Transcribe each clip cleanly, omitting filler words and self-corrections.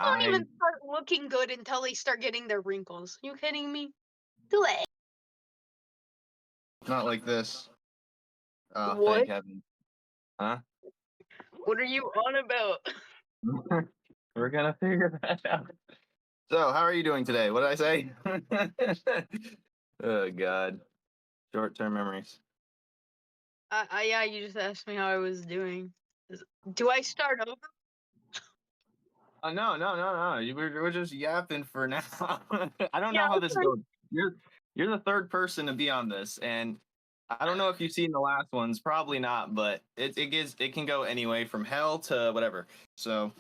don't I even start looking good until they start getting their wrinkles. You kidding me? Delay. not like this. Oh, thank What? heaven. Huh? What are you on about? We're gonna figure that out. So, how are you doing today? What did I say? Oh God, short-term memories. Yeah, you just asked me how I was doing. Do I start over? No, no, no, no. We're just yapping for now. I don't Yeah, know how I'll this start. goes. You're the third person to be on this, and I don't know if you've seen the last ones. Probably not, but it can go anyway from hell to whatever. So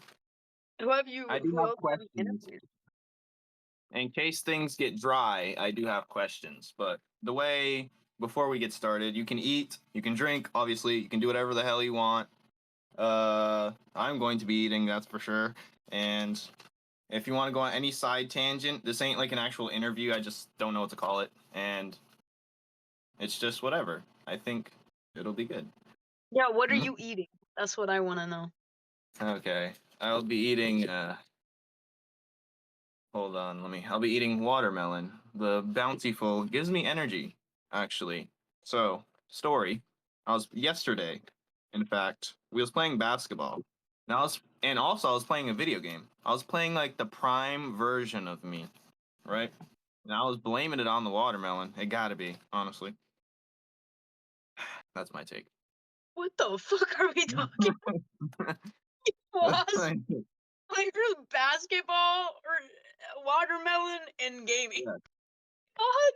I do Who have else have you questions. interviewed? In case things get dry, I do have questions. But the way before we get started, you can eat, you can drink, obviously, you can do whatever the hell you want. I'm going to be eating, that's for sure. And if you want to go on any side tangent, this ain't like an actual interview. I just don't know what to call it. And it's just whatever. I think it'll be good. Yeah, what are Mhm. you eating? That's what I want to know. Okay. I'll be eating hold on, I'll be eating watermelon. The bountiful gives me energy, actually. So, story. I was yesterday, in fact, we was playing basketball. And also I was playing a video game. I was playing like the prime version of me, right? And I was blaming it on the watermelon. It gotta be, honestly. That's my take. What the fuck are we talking? Was like basketball or watermelon and gaming? Yeah. God,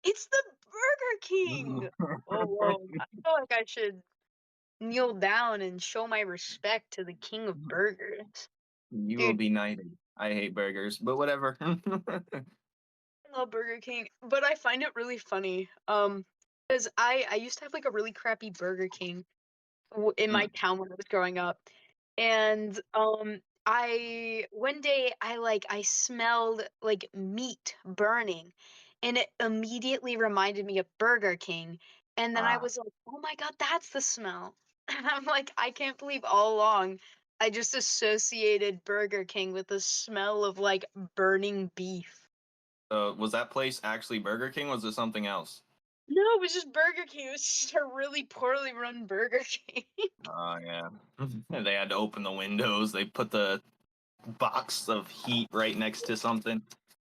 it's the Burger King. Oh, whoa. I feel like I should kneel down and show my respect to the king of burgers. You will Dude, be knighted. I hate burgers, but whatever. I love Burger King, but I find it really funny. Because I used to have like a really crappy Burger King in my Mm, town when I was growing up. And I one day I smelled like meat burning and it immediately reminded me of Burger King. And then I ah. was like, "Oh my God, that's the smell." And I'm like, I can't believe all along I just associated Burger King with the smell of like burning beef. Was that place actually Burger King? Was it something else? No, it was just Burger King. It was just a really poorly run Burger King. Oh yeah. And they had to open the windows. They put the box of heat right next to something.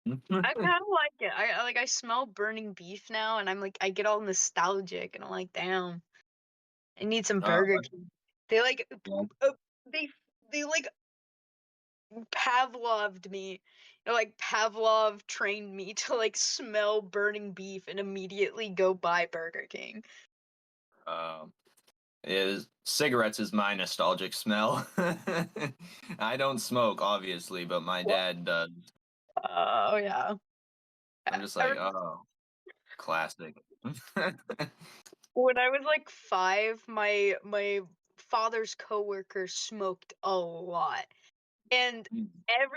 I kind of like it. I smell burning beef now, and I'm like I get all nostalgic, and I'm like, damn, I need some uh, Burger King. They like yeah. they they like Pavloved me. Like Pavlov trained me to like smell burning beef and immediately go buy Burger King. Um, is cigarettes is my nostalgic smell. I don't smoke, obviously, but my What? dad does. Oh yeah. I'm just I like, remember oh, classic. when I was like 5, my father's coworker smoked a lot. And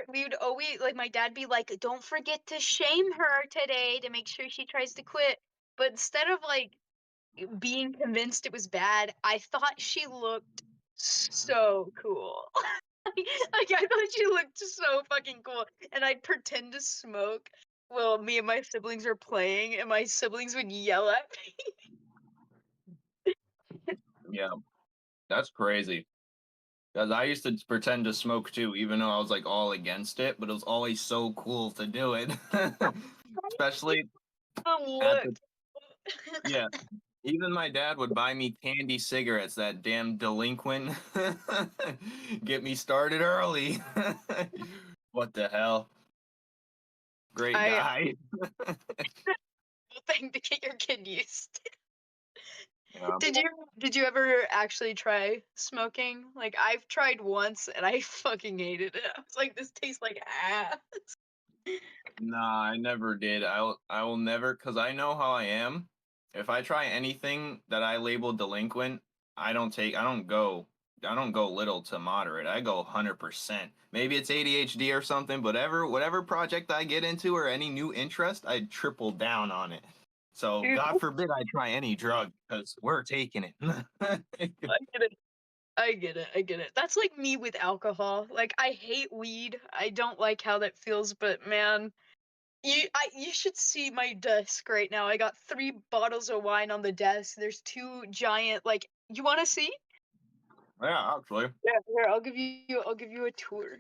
we would always like my dad be like, "Don't forget to shame her today to make sure she tries to quit." But instead of like being convinced it was bad, I thought she looked so cool. Like I thought she looked so fucking cool, and I'd pretend to smoke while me and my siblings were playing, and my siblings would yell at me. Yeah, that's crazy. Because I used to pretend to smoke too, even though I was like all against it, but it was always so cool to do it. Especially The at the, look. yeah, even my dad would buy me candy cigarettes, that damn delinquent. Get me started early. What the hell? Great I guy. thing to get your kid used. Yeah. Did you ever actually try smoking? Like I've tried once and I fucking hated it. I was like, this tastes like ass. Nah, I never did. I will never, because I know how I am. If I try anything that I label delinquent, I don't go little to moderate. I go 100%. Maybe it's ADHD or something, but whatever project I get into or any new interest, I triple down on it. So Dude, God forbid I try any drug, because we're taking it. I get it. I get it. I get it. That's like me with alcohol. Like I hate weed. I don't like how that feels, but man, you should see my desk right now. I got 3 bottles of wine on the desk. There's 2 giant like you want to see? Yeah, actually. Yeah, here, I'll give you a tour.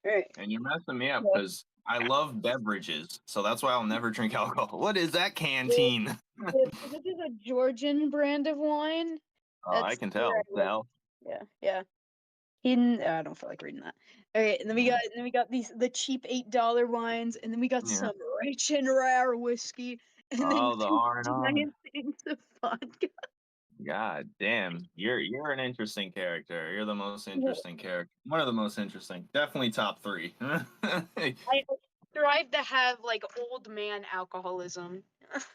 All right. And you're messing me up Yeah. because I love beverages, so that's why I'll never drink alcohol. What is that Yeah, canteen? so this is a Georgian brand of wine. Oh, I That's can here tell. I The live. hell? Yeah, yeah. I don't feel like reading that. All right, and then we got the cheap $8 wines, and then we got Yeah. some rich and rare whiskey, and then Oh, the 2 R&R. giant things of vodka. God damn, you're an interesting character. You're the most Yeah, interesting character. One of the most interesting. Definitely top three. I strive to have like old man alcoholism.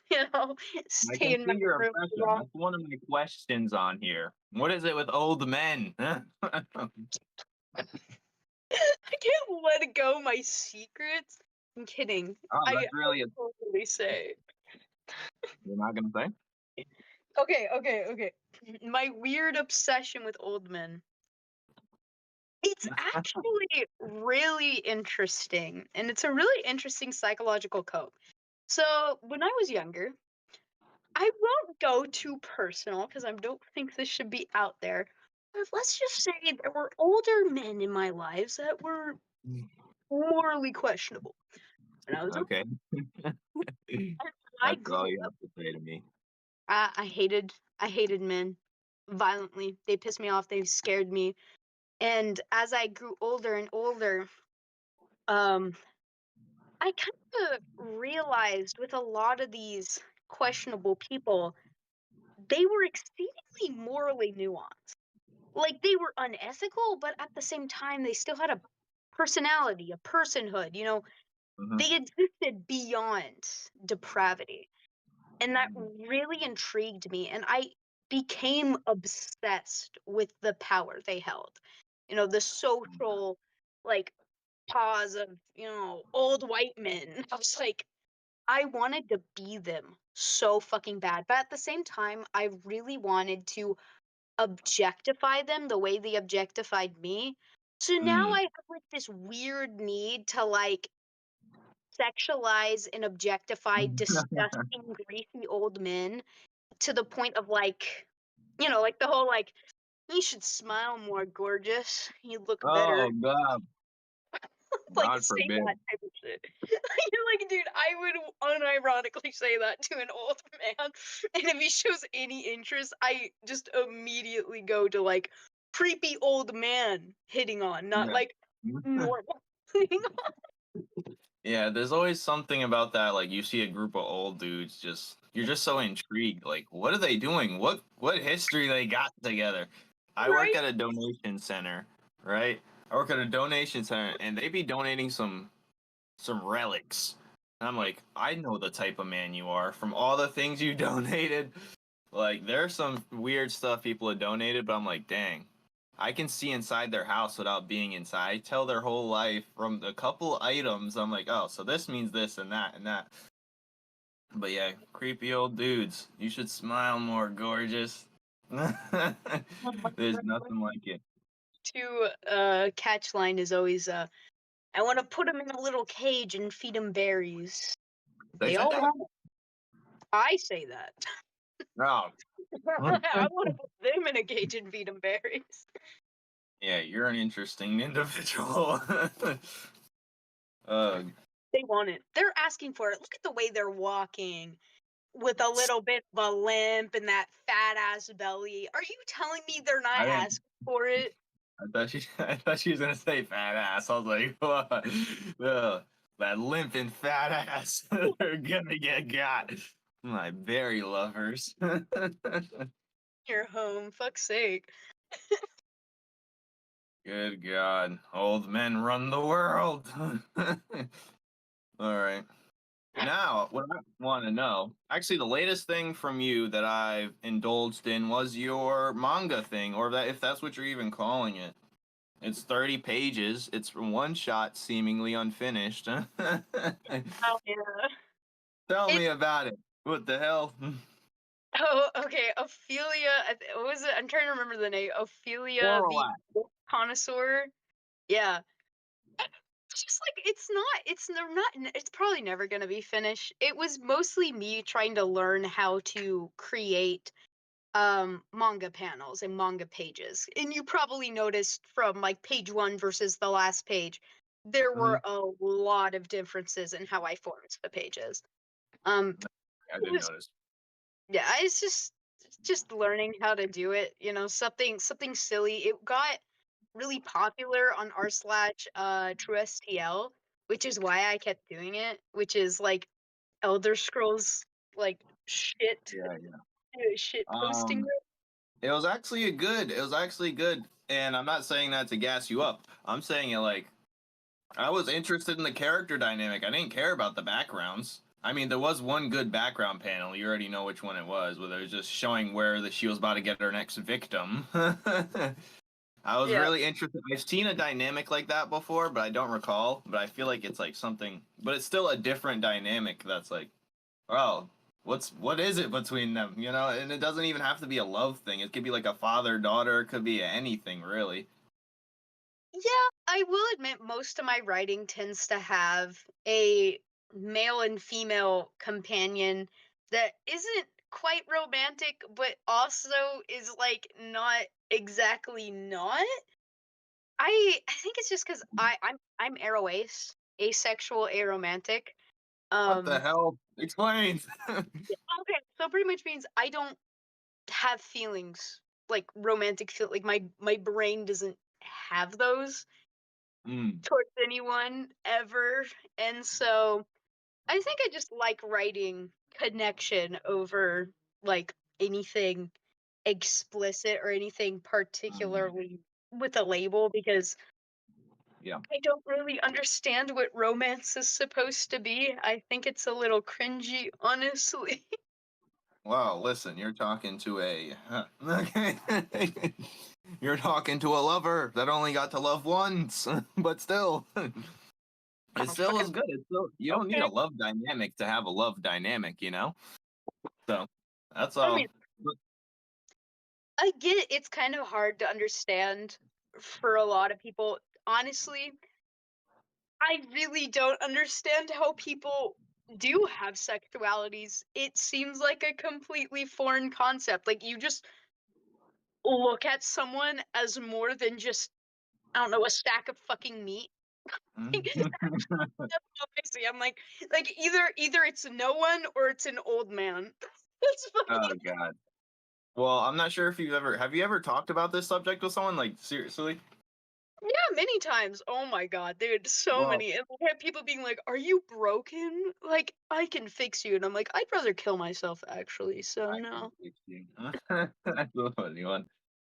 You know, I stay can in my see your room impression. raw. That's one of my questions on here. What is it with old men? I can't let go my secrets. I'm kidding. Oh, I that's really totally say. you're not gonna say? Okay. My weird obsession with old men. It's actually really interesting, and it's a really interesting psychological cope. So, when I was younger, I won't go too personal because I don't think this should be out there. But let's just say there were older men in my lives that were morally questionable. When I was a Okay. I That's grew all you up, have to say to me. I hated men violently. They pissed me off. They scared me. And as I grew older and older, um, I kind of realized with a lot of these questionable people, they were exceedingly morally nuanced. Like they were unethical, but at the same time, they still had a personality, a personhood. Hmm. They existed beyond depravity. And that really intrigued me, and I became obsessed with the power they held. The social, like, pause of, old white men. I was like, I wanted to be them so fucking bad. But at the same time, I really wanted to objectify them the way they objectified me. So now Mm. I have like this weird need to like sexualize and objectify disgusting, greasy old men to the point of like, like the whole like, you should smile more, gorgeous. You look better. Oh God, Like God say forbid. that type of shit. You're like, dude, I would unironically say that to an old man. And if he shows any interest, I just immediately go to like creepy old man hitting on, not Yeah. like normal hitting on. Yeah, there's always something about that. Like you see a group of old dudes, just you're just so intrigued. Like, what are they doing? What history they got together? I work Right? at a donation center, right? I work at a donation center, and they be donating some relics. And I'm like, I know the type of man you are from all the things you donated. Like, there's some weird stuff people have donated, but I'm like, dang, I can see inside their house without being inside. I tell their whole life from a couple items. I'm like, oh, so this means this and that and that. But yeah, creepy old dudes. You should smile more, gorgeous. There's nothing like it. To catch line is always I want to put him in a little cage and feed him berries. They They said all that? want it. I say that. No. I want to put them in a cage and feed them berries. Yeah, you're an interesting individual. uh, They want it. They're asking for it. Look at the way they're walking with a little bit of a limp and that fat ass belly. Are you telling me they're not I didn't. asking for it? I thought she was gonna say fat ass. I was like, what? That limp and fat ass. They're gonna get got. My berry lovers. You're home. Fuck's sake. Good God. Old men run the world. All right. Now, what I want to know, actually, the latest thing from you that I've indulged in was your manga thing, or that if that's what you're even calling it. It's 30 pages. It's one shot, seemingly unfinished. Oh yeah. Tell me It's about it. What the hell? Oh, okay. Ophelia. What was it? I'm trying to remember the name. Ophelia the Warlock. Connoisseur. Yeah. It's just like it's not. It's not. It's probably never gonna be finished. It was mostly me trying to learn how to create manga panels and manga pages. And you probably noticed from like page 1 versus the last page, there Hmm. were a lot of differences in how I formed the pages. Um I it didn't was notice. yeah, it's just learning how to do it, something silly. It got really popular on r slash TrueSTL, which is why I kept doing it, which is like Elder Scrolls like shit Yeah, yeah. shit posting. Um, it was actually good, and I'm not saying that to gas you up. I'm saying it like I was interested in the character dynamic. I didn't care about the backgrounds. I mean, there was one good background panel. You already know which one it was, where it was just showing where that she was about to get her next victim. I was Yeah. really interested. I've seen a dynamic like that before, but I don't recall. But I feel like it's like something, but it's still a different dynamic. That's like, oh, what is it between them? You know, and it doesn't even have to be a love thing. It could be like a father daughter. It could be anything really. Yeah, I will admit most of my writing tends to have a male and female companion that isn't quite romantic, but also is like not exactly not. I think it's just because I'm aroace, asexual, aromantic. What the Um, hell? Explain. yeah, okay, so pretty much means I don't have feelings like romantic feel like my brain doesn't have those Mm. towards anyone ever. And so I think I just like writing connection over like anything explicit or anything Mm. particularly with a label because Yeah. I don't really understand what romance is supposed to be. I think it's a little cringy, honestly. Well, listen, you're talking to a okay. You're talking to a lover that only got to love once, but still, it Oh, still is fucking good. It's still you don't need okay. a love dynamic to have a love dynamic, you know. So that's I mean, all. But I get it's kind of hard to understand for a lot of people. Honestly, I really don't understand how people do have sexualities. It seems like a completely foreign concept. Like you just look at someone as more than just I don't know, a stack of fucking meat. That's how I see. I'm like either it's no one or it's an old man. It's oh fucking god. Well, I'm not sure if you've ever have you ever talked about this subject with someone like seriously? yeah, many times. Oh my god, dude, so Well, many. And I have people being like, "Are you broken? Like, I can fix you." And I'm like, "I'd rather kill myself, actually." So I can no. fix you. That's a funny one.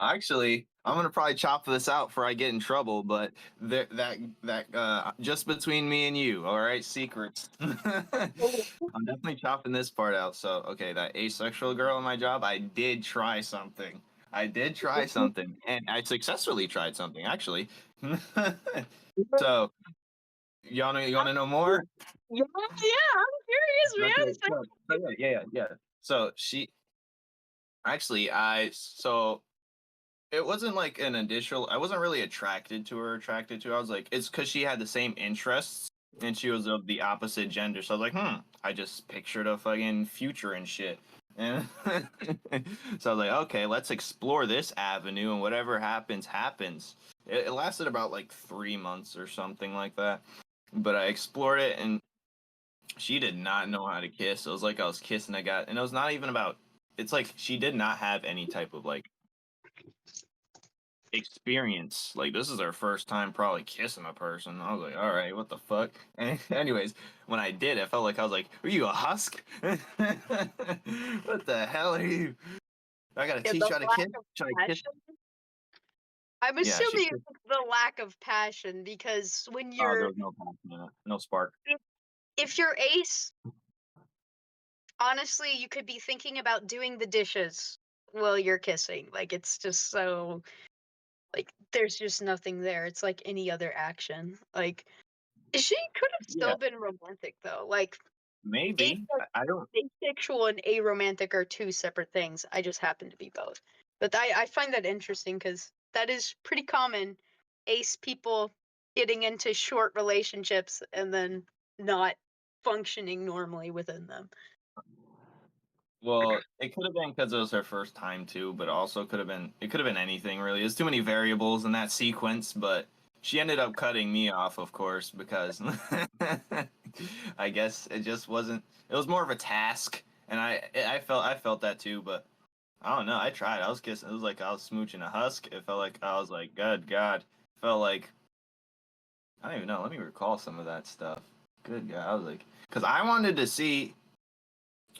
Actually, I'm gonna probably chop this out before I get in trouble, but that just between me and you, all right, secrets. I'm definitely chopping this part out. So, okay, that asexual girl in my job, I did try something. I did try something, and I successfully tried something actually. So, you wanna know more? Yeah, yeah, I'm curious, Okay, man. so yeah. So so it wasn't like an initial. I wasn't really attracted to her. I was like, it's because she had the same interests and she was of the opposite gender. So I was like, I just pictured a fucking future and shit. And so I was like, okay, let's explore this avenue and whatever happens, happens. It lasted about like 3 months or something like that. But I explored it and she did not know how to kiss. It was like I was kissing a guy, and it was not even about. It's like she did not have any type of like experience. Like this is her first time probably kissing a person. I was like, all right, what the fuck? And anyways, when I did, it felt like I was like, are you a husk? What the hell are you? I gotta Yeah, teach the you how to lack kiss. of Try to kiss. passion. I'm Yeah, she assuming kissed. it's the lack of passion because when Oh, there you're was no passion in it, no spark. if if you're ace, honestly, you could be thinking about doing the dishes while you're kissing. Like it's just so like there's just nothing there. It's like any other action. Like she could have Yeah, still been romantic though. Like Maybe. I don't. Asexual and aromantic are two separate things. I just happen to be both. But I find that interesting because that is pretty common. Ace people getting into short relationships and then not functioning normally within them. Well, it could have been because it was her first time too, but also could have been it could have been anything really. There's too many variables in that sequence, but she ended up cutting me off, of course, because I guess it just wasn't. It was more of a task, and I felt that too, but I don't know. I tried. I was kissing. It was like I was smooching a husk. It felt like I was like, good God. It felt like I don't even know. Let me recall some of that stuff. Good God. I was like, because I wanted to see.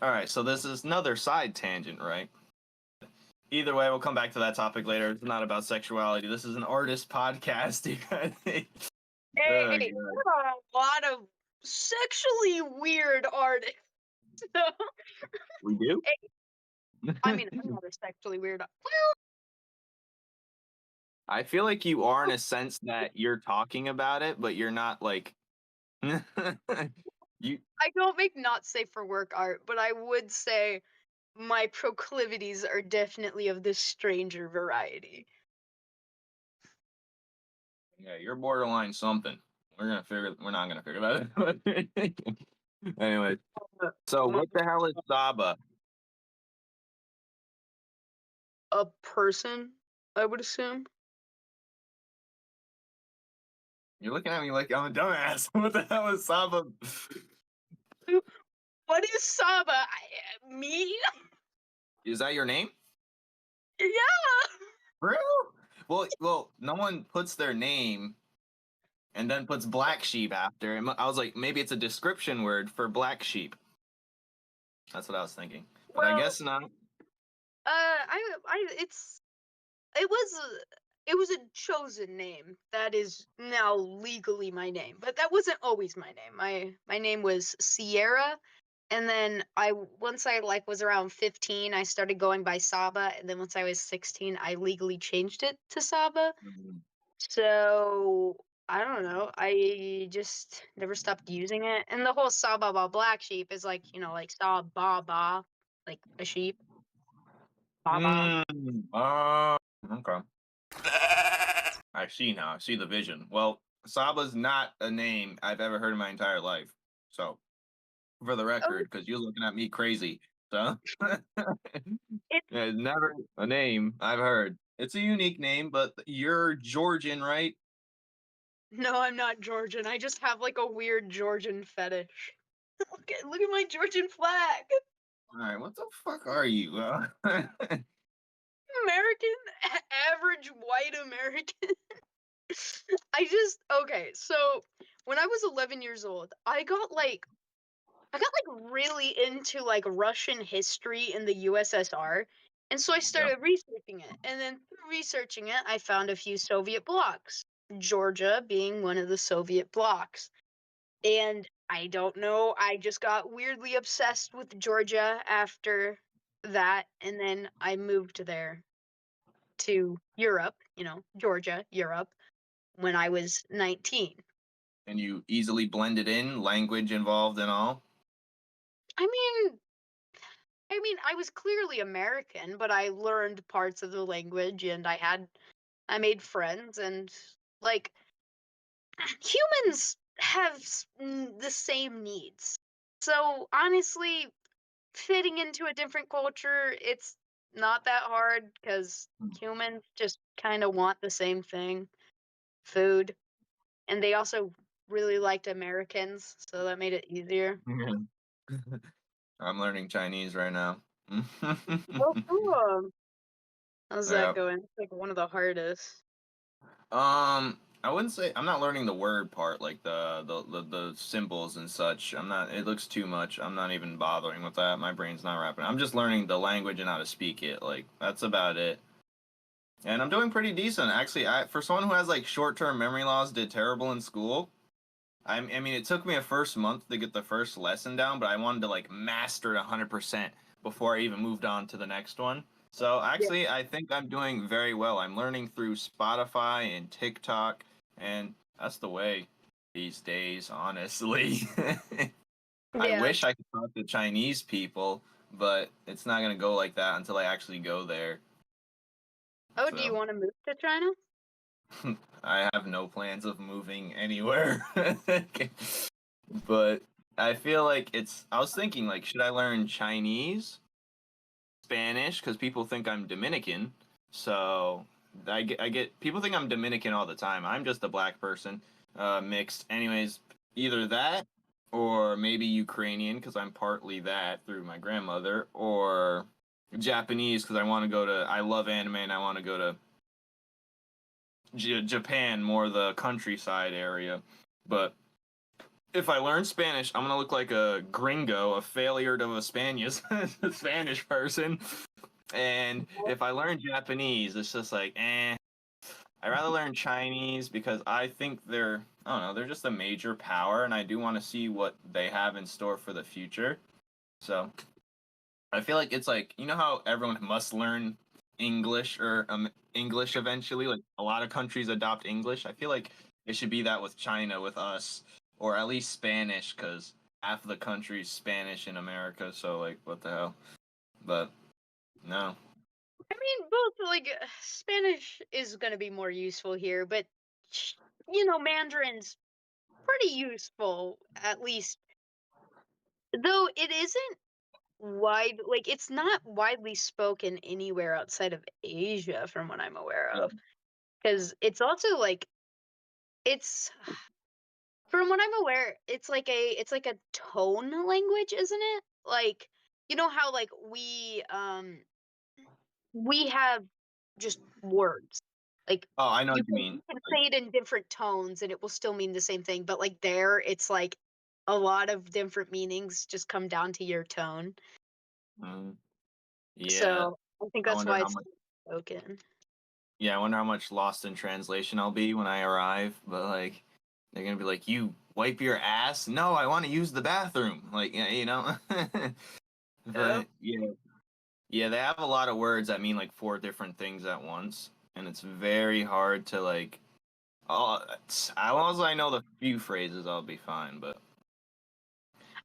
All right, so this is another side tangent, right? Either way, we'll come back to that topic later. It's not about sexuality. This is an artist podcast. Hey, Oh, hey, God. there are a lot of sexually weird artists. So, We do? I mean, I'm not a sexually weird. I feel like you are in a sense that you're talking about it, but you're not like you. I don't make not safe for work art, but I would say my proclivities are definitely of this stranger variety. Yeah, you're borderline something. We're not gonna figure that out. Anyway, so My, what the hell is Saba? a person, I would assume. You're looking at me like I'm a dumbass. What the hell is Saba? What is Saba? Me? Is that your name? Yeah. Bro? Well, no one puts their name and then puts black sheep after. I was like, maybe it's a description word for black sheep. That's what I was thinking. But I Well, guess not. it's it was a chosen name that is now legally my name, but that wasn't always my name. My name was Sierra, and then I once I like was around 15, I started going by Saba, and then once I was 16, I legally changed it to Saba. Mhm. So I don't know. I just never stopped using it, and the whole Saba Black Sheep is like like Saba like a sheep. Baba. Okay. I see now. I see the vision. Well, Saba's not a name I've ever heard in my entire life. So, for the Oh, record, because you're looking at me crazy. So, it's it's never a name I've heard. It's a unique name, but you're Georgian, right? no, I'm not Georgian. I just have like a weird Georgian fetish. Look at my Georgian flag. All right, what the fuck are you? American, average white American. Okay. So when I was 11 years old, I got like really into like Russian history in the USSR. And so I Yep. started researching it. And then through researching it, I found a few Soviet blocs, Georgia being one of the Soviet blocs. And I don't know, I just got weirdly obsessed with Georgia after that. And then I moved there to Europe, Georgia, Europe, when I was 19. And you easily blended in, language involved and all. I mean, I was clearly American, but I learned parts of the language and I made friends and like humans have the same needs. So honestly, fitting into a different culture, it's not that hard because humans just kind of want the same thing, food, and they also really liked Americans, so that made it easier. I'm learning Chinese right now. Oh, cool. How's that Yeah. going? It's like one of the hardest. I wouldn't say I'm not learning the word part, like the symbols and such. I'm not. It looks too much. I'm not even bothering with that. My brain's not wrapping. I'm just learning the language and how to speak it. Like that's about it. And I'm doing pretty decent actually. I for someone who has like short-term memory loss, did terrible in school. I mean, it took me a first month to get the first lesson down, but I wanted to like master it 100% before I even moved on to the next one. So Yeah. actually, I think I'm doing very well. I'm learning through Spotify and TikTok, and that's the way these days, honestly. I Yeah. wish I could talk to Chinese people, but it's not gonna go like that until I actually go there. Oh, do you So want to move to China? I have no plans of moving anywhere. But I feel like I was thinking, like, should I learn Chinese, Spanish, because people think I'm Dominican. So I get people think I'm Dominican all the time. I'm just a black person, mixed. Anyways, either that or maybe Ukrainian because I'm partly that through my grandmother, or Japanese because I want to go to. I love anime and I want to go to Japan, more the countryside area. But if I learn Spanish, I'm gonna look like a gringo, a failure of a Spanish a Spanish person. And if I learn Japanese, it's just like, eh. I'd rather learn Chinese because I think I don't know, they're just a major power, and I do want to see what they have in store for the future. So I feel like it's like, you know how everyone must learn English or English eventually? Like a lot of countries adopt English. I feel like it should be that with China, with us, or at least Spanish, because half of the country's Spanish in America. So like, what the hell? But no. I mean, both like Spanish is going to be more useful here, but Mandarin's pretty useful at least. Though it isn't like it's not widely spoken anywhere outside of Asia from what I'm aware Yeah. of. Because it's also like it's from what I'm aware, it's like a tone language, isn't it? Like how like we have just words. Like Oh, I know you what you can mean. you can Like, say it in different tones and it will still mean the same thing, but like there it's like a lot of different meanings just come down to your tone. mm, yeah. So I think I that's wonder why how it's much. spoken. Yeah, I wonder how much lost in translation I'll be when I arrive. But like, they're gonna be like, "You wipe your ass?" No, I want to use the bathroom. Like, yeah, you know. Yeah. But yeah, yeah, they have a lot of words that mean like four different things at once, and it's very hard to like. As long as I know the few phrases, I'll be fine. But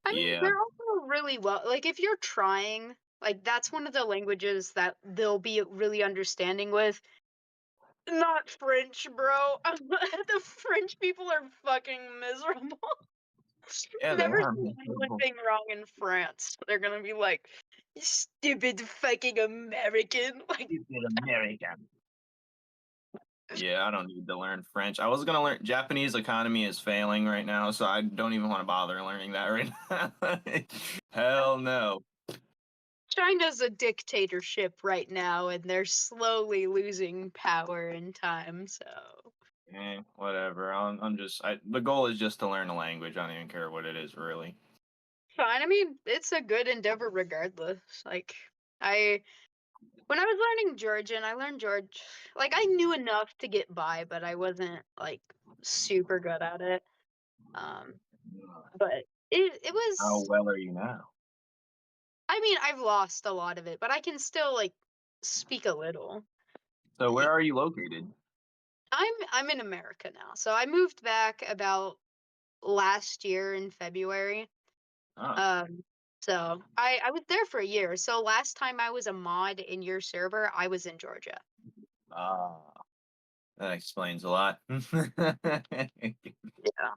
I mean, yeah, they're also really well. Like, if you're trying, like, that's one of the languages that they'll be really understanding with. Not French, bro. The French people are fucking miserable. yeah, they Never are say miserable. anything wrong in France. They're gonna be like, "You stupid fucking American." Like, Stupid American. Yeah, I don't need to learn French. I was gonna learn Japanese economy is failing right now, so I don't even want to bother learning that right now. Hell no. China's a dictatorship right now, and they're slowly losing power in time, so. Whatever. The goal is just to learn a language. I don't even care what it is, really. Fine. I mean, it's a good endeavor regardless. Like, I when I was learning Georgian, I learned George. Like, I knew enough to get by, but I wasn't like super good at it. Um, but it How was. well are you now? I mean, I've lost a lot of it, but I can still like speak a little. So where Like, are you located? I'm in America now, so I moved back about last year in February. Oh, Um, so I was there for a year. So last time I was a mod in your server, I was in Georgia. ah, that explains a lot. That Yeah.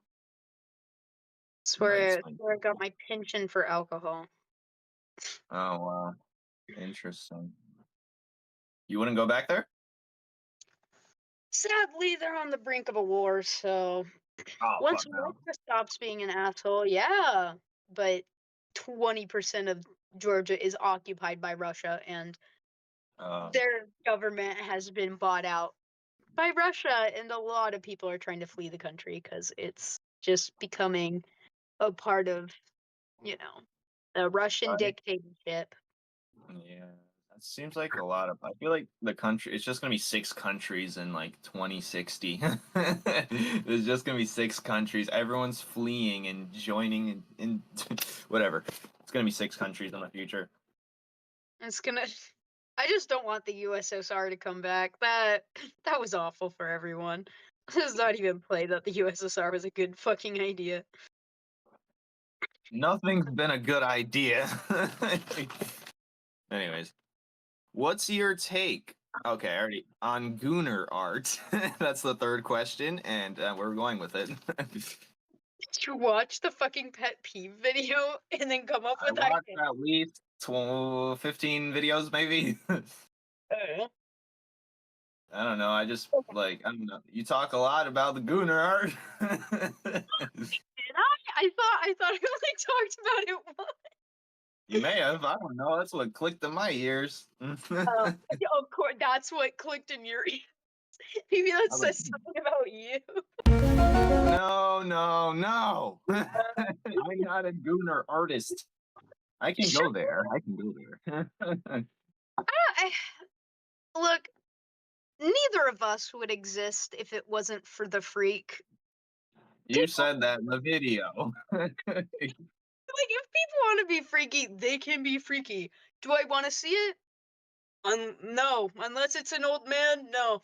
It's explains. where I got my pension for alcohol. Oh wow, interesting. You wouldn't go back there? Sadly, they're on the brink of a war, so Oh once fuck no. Russia stops being an asshole, yeah. But 20% of Georgia is occupied by Russia, and Um, their government has been bought out by Russia, and a lot of people are trying to flee the country because it's just becoming a part of, you know, the Russian I dictatorship. Yeah, that seems like a lot of. I feel like the country. It's just gonna be six countries in like 2060. There's just gonna be six countries. Everyone's fleeing and joining in whatever. It's gonna be six countries in the future. It's gonna. I just don't want the USSR to come back. That was awful for everyone. Let's not even play that the USSR was a good fucking idea. Nothing's been a good idea. Anyways, what's your take? Okay, already on Gooner art. That's the third question, and we're going with it. Did you watch the fucking pet peeve video and then come up I with that? watched at least 12, 15 videos, maybe. Uh, I don't know. I just like I don't know. You talk a lot about the Gooner art. Did I? I thought I only talked about it once. You may have. I don't know. That's what clicked in my ears. Oh, of course, that's what clicked in your ears. Maybe that I was like, says something about you. no, no, no. I'm not a Gooner artist. I can go there. I can go there. I, look, neither of us would exist if it wasn't for the freak. You People, said that in the video. like, if people want to be freaky, they can be freaky. Do I want to see it? No, unless it's an old man. No.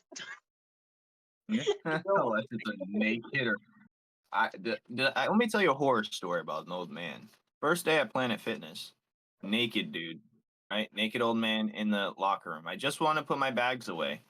No. Unless it's a naked or let me tell you a horror story about an old man. First day at Planet Fitness, naked dude, right? Naked old man in the locker room. I just want to put my bags away.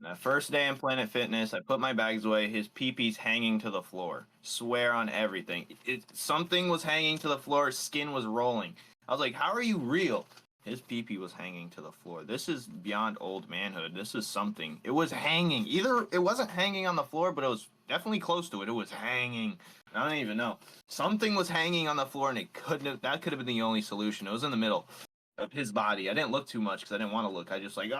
The first day in Planet Fitness, I put my bags away. His pee-pee's hanging to the floor. Swear on everything. Something was hanging to the floor. Skin was rolling. I was like, "How are you real?" His pee-pee was hanging to the floor. This is beyond old manhood. This is something. It was hanging. Either it wasn't hanging on the floor, but it was definitely close to it. It was hanging. I don't even know. Something was hanging on the floor, and it couldn't have. That could have been the only solution. It was in the middle of his body. I didn't look too much because I didn't want to look. I just like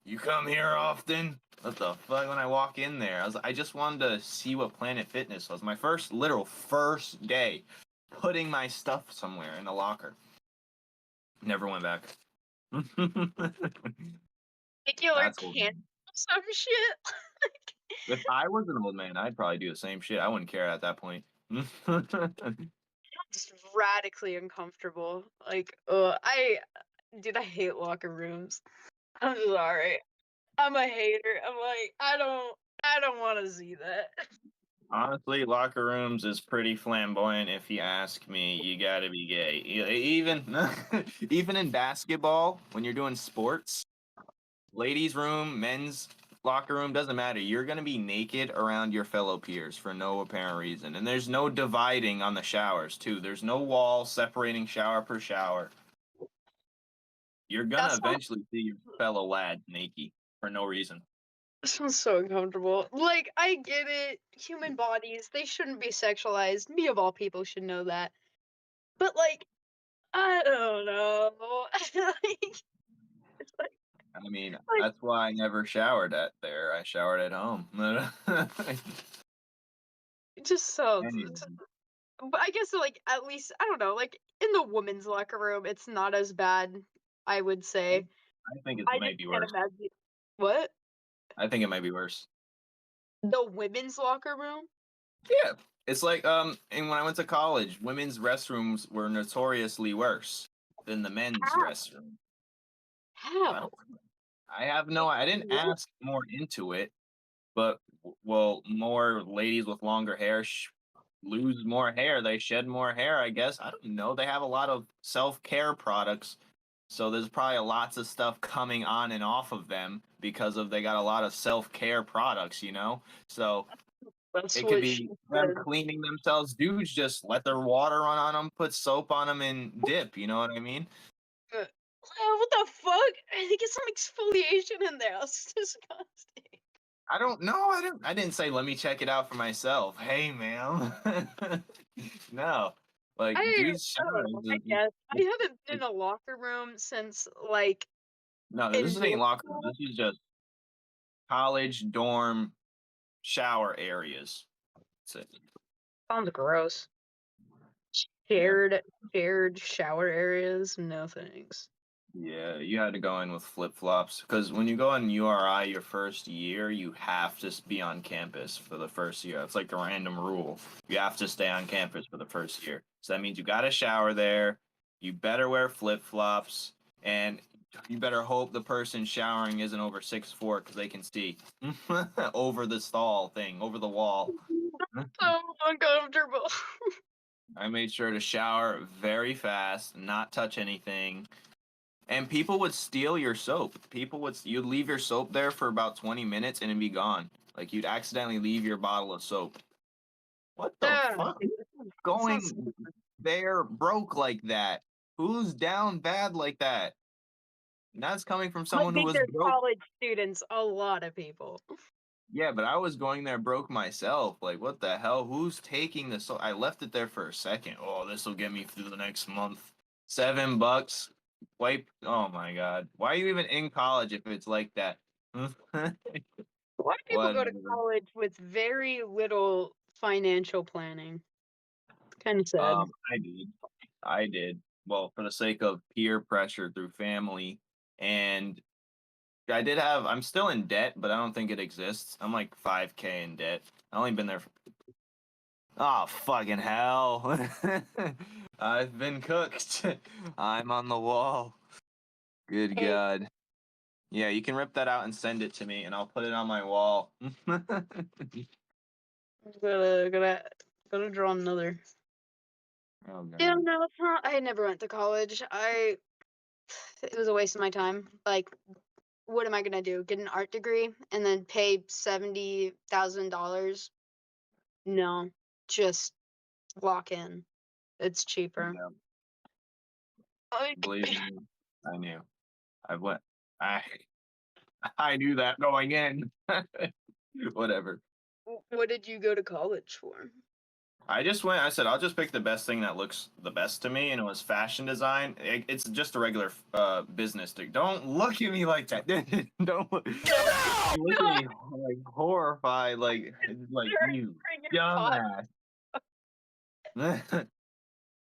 you come here often? What the fuck? When I walk in there, I just wanted to see what Planet Fitness was. My literal first day, putting my stuff somewhere in a locker. Never went back. Particular That's old can't man. some shit. If I was an old man, I'd probably do the same shit. I wouldn't care at that point. Just radically uncomfortable. Like, dude, I hate locker rooms. I'm sorry. I'm a hater. I'm like, I don't want to see that. Honestly, locker rooms is pretty flamboyant. If you ask me, you gotta be gay. Even even in basketball, when you're doing sports, ladies' room, men's locker room, doesn't matter. You're going to be naked around your fellow peers for no apparent reason. And there's no dividing on the showers, too. There's no wall separating shower per shower. You're going to That's not. eventually see your fellow lad naked for no reason. This one's so uncomfortable. Like, I get it. Human bodies, they shouldn't be sexualized. Me of all people should know that. But like, I don't know. Like, it's I mean, like that's why I never showered at there. I showered at home. it just sounds. Anyway, But I guess like at least I don't know. Like in the women's locker room, it's not as bad. I would say. I think it I might just be can't worse. imagine. What? I think it might be worse. The women's locker room? Yeah. It's like and when I went to college, women's restrooms were notoriously worse than the men's How? restroom. I How? don't I have no I didn't What? ask more into it, but well, more ladies with longer hair lose more hair, they shed more hair, I guess. I don't know. They have a lot of self-care products. So there's probably lots of stuff coming on and off of them because of they got a lot of self-care products. So That's it could what she be them said. cleaning themselves. Dudes just let their water run on them, put soap on them, and dip. You know what I mean? What the fuck? I think it's some exfoliation in there. It's disgusting. I don't know. I didn't say let me check it out for myself. Hey, ma'am. No, like dudes I don't shower. know. I guess I haven't been in a locker room since like No, this in ain't middle locker room. school. This is just college dorm shower areas. That's it. Sounds gross. Yeah. Shared shower areas. No thanks. Yeah, you had to go in with flip-flops because when you go in URI your first year, you have to be on campus for the first year. It's like a random rule. You have to stay on campus for the first year. So that means you got to shower there. You better wear flip-flops, and you better hope the person showering isn't over 6'4" because they can see over the stall thing, over the wall. So uncomfortable. I made sure to shower very fast, not touch anything. And people would steal your soap. You'd leave your soap there for about 20 minutes and it'd be gone. Like you'd accidentally leave your bottle of soap. What the Yeah, fuck? Who's it's not. going there broke like that? Who's down bad like that? And that's coming from I someone who think was they're broke. college students. A lot of people. Yeah, but I was going there broke myself. Like, what the hell? Who's taking this? I left it there for a second. Oh, this will get me through the next month. $7. Wipe. Oh my God. Why are you even in college if it's like that? A lot of people go to Whatever. college with very little financial planning. Kind of sad. I did. I did. Well, for the sake of peer pressure through family. And I'm still in debt, but I don't think it exists. I'm like 5K in debt. I only been there for, oh, fucking hell. I've been cooked. I'm on the wall. Good Hey, God. Yeah, you can rip that out and send it to me, and I'll put it on my wall. gotta draw another. Oh, Yeah, God. no, it's not. I never went to college. It was a waste of my time. Like, what am I gonna do? Get an art degree and then pay $70,000? No, just walk in. It's cheaper. Yeah, Like, believe me, I knew. I went. I I knew that going in. Whatever. what did you go to college for? I just went. I said I'll just pick the best thing that looks the best to me, and it was fashion design. It's just a regular business thing. Don't look at me like that. Don't look. You look at me like horrified, like you Bring your pot. dumbass.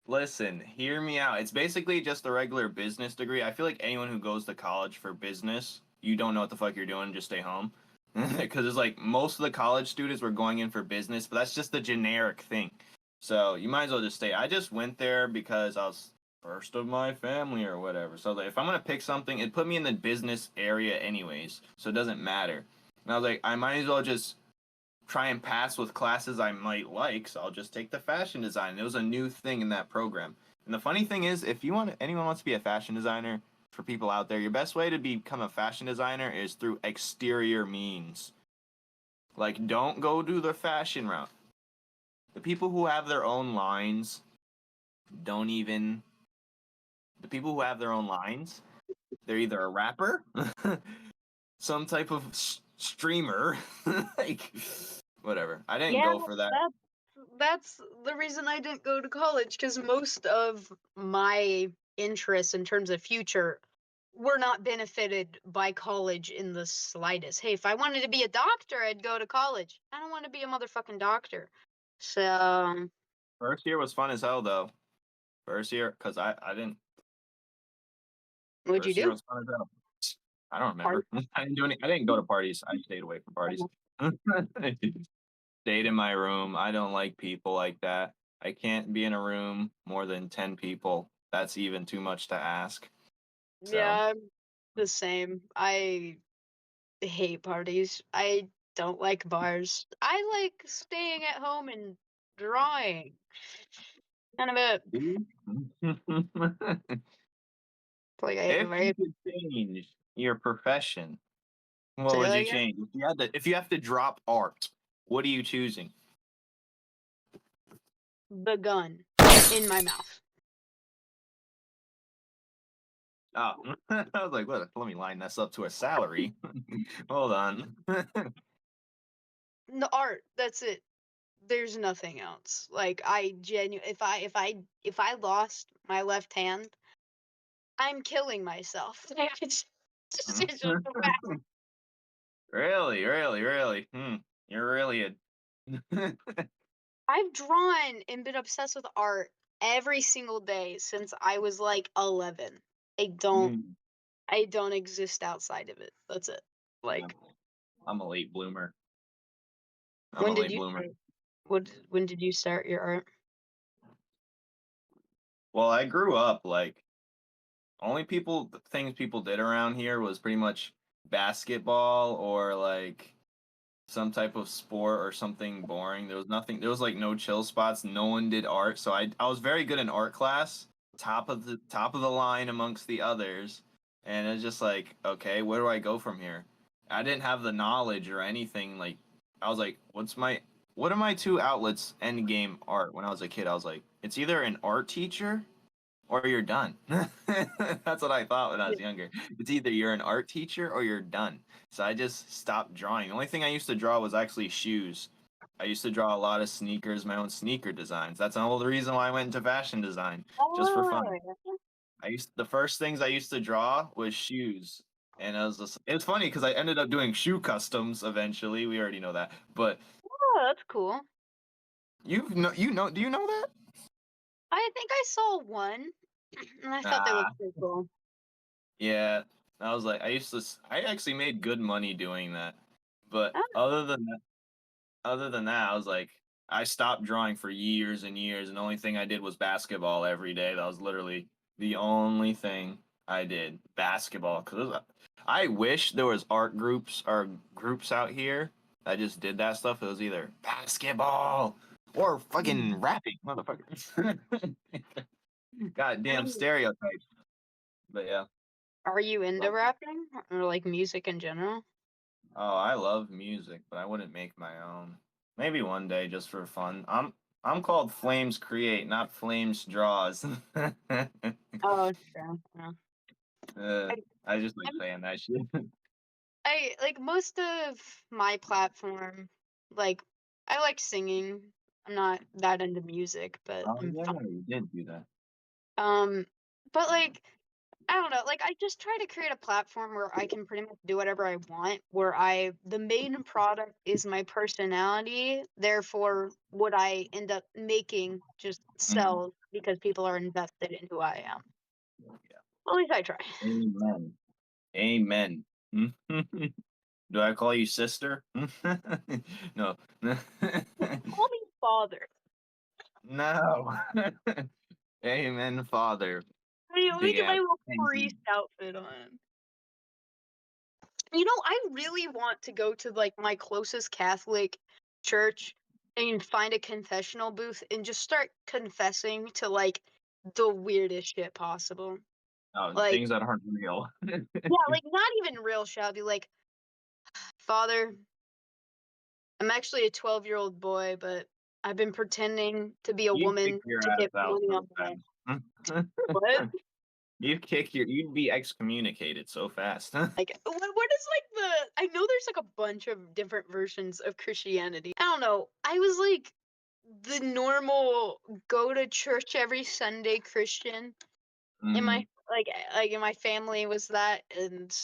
Listen, hear me out. It's basically just a regular business degree. I feel like anyone who goes to college for business, you don't know what the fuck you're doing, just stay home. Because it's like most of the college students were going in for business, but that's just the generic thing. So you might as well just stay. I just went there because I was first of my family or whatever. So like, if I'm gonna pick something, it put me in the business area anyways, so it doesn't matter. And I was like, I might as well just try and pass with classes I might like, so I'll just take the fashion design. It was a new thing in that program. And the funny thing is, if anyone wants to be a fashion designer, for people out there, your best way to become a fashion designer is through exterior means. Like, don't go do the fashion route. The people who have their own lines don't even. The people who have their own lines, they're either a rapper, some type of streamer, like whatever. I didn't Yeah, go for that. that's the reason I didn't go to college, because most of my interests in terms of future were not benefited by college in the slightest. Hey, if I wanted to be a doctor, I'd go to college. I don't want to be a motherfucking doctor. So, First year was fun as hell though. First year, cause I didn't. what'd you First year do? was fun as hell. I don't Part. remember. I didn't do any. I didn't go to parties. I stayed away from parties. Stayed in my room. I don't like people like that. I can't be in a room more than 10 people. That's even too much to ask. So, Yeah, I'm the same. I hate parties. I don't like bars. I like staying at home and drawing. Kind of it. dude. Like I If you right. could change your profession, what Say would that you again. change? If you have to drop art, what are you choosing? The gun in my mouth. Oh, I was like, let me line this up to a salary. Hold on. The art. That's it. There's nothing else. Like I if I lost my left hand, I'm killing myself. Like it's just a fact. Really, really, really. You're really a. I've drawn and been obsessed with art every single day since I was like 11. I don't Mm, I don't exist outside of it. That's it. yeah, Like I'm a late bloomer. I'm when a did late you bloomer. start? When did you start your art? Well, I grew up like things people did around here was pretty much basketball or like some type of sport or something boring. There was nothing. There was like no chill spots. No one did art, so I was very good in art class, top of the line amongst the others, and it's just like, okay, where do I go from here? I didn't have the knowledge or anything. Like, I was like, what are my two outlets? End game art. When I was a kid, I was like, it's either an art teacher or you're done. That's what I thought when I was younger. It's either you're an art teacher or you're done. So I just stopped drawing. The only thing I used to draw was actually shoes. I used to draw a lot of sneakers, my own sneaker designs. That's the whole reason why I went into fashion design, just for Oh, fun. The first things I used to draw was shoes. And it was funny because I ended up doing shoe customs eventually. We already know that. But oh, that's cool. do you know that? I think I saw one, and I thought they Nah. looked pretty cool. Yeah, I was like, I actually made good money doing that. But Oh, other than that, I was like, I stopped drawing for years and years, and the only thing I did was basketball every day. That was literally the only thing I did, basketball. Cause I wish there was art groups or groups out here that just did that stuff. It was either basketball or fucking rapping, motherfucker. I Goddamn mean, stereotypes. But yeah. are you into rapping or like music in general? Oh, I love music, but I wouldn't make my own. Maybe one day just for fun. I'm called Flames Create, not Flames Draws. Oh, true. Yeah. uh, I, I just like I'm, saying that shit. I like most of my platform. Like, I like singing. I'm not that into music, but Oh I'm yeah, fine. you did do that. Um, but like I don't know, like I just try to create a platform where I can pretty much do whatever I want, where the main product is my personality, therefore what I end up making just Mhm. sells because people are invested in who I am. Yeah. At least I try. Amen. Amen. Do I call you sister? No. Call me father. No. Amen, Father. Let me Big get my ass little penguin. priest outfit on. I really want to go to like my closest Catholic church and find a confessional booth and just start confessing to like the weirdest shit possible. Oh, Like, things that aren't real. yeah, like not even real shit. I'll be like, Father, I'm actually a 12-year-old boy, but I've been pretending to be a You'd kick woman your to ass get out money so online. fast. What? You'd be excommunicated so fast. Like, what is like I know there's like a bunch of different versions of Christianity. I don't know. I was like the normal go to church every Sunday Christian in my Mm, like in my family was that, and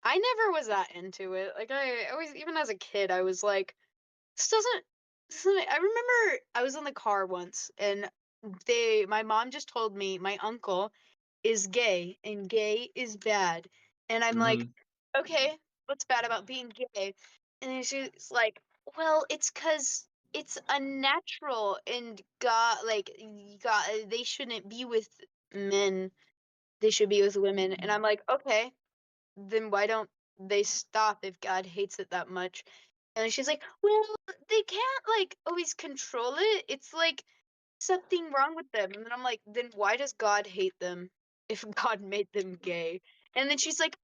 I never was that into it. Like I always, even as a kid, I was like, this doesn't. I remember I was in the car once, and my mom just told me my uncle is gay and gay is bad. And I'm like, hmm okay, what's bad about being gay? And then she's like, well, it's because it's unnatural and God, they shouldn't be with men. They should be with women. And I'm like, okay, then why don't they stop if God hates it that much? And then she's like, well, they can't like always control it. It's like something wrong with them. And then I'm like, then why does God hate them if God made them gay? And then she's like,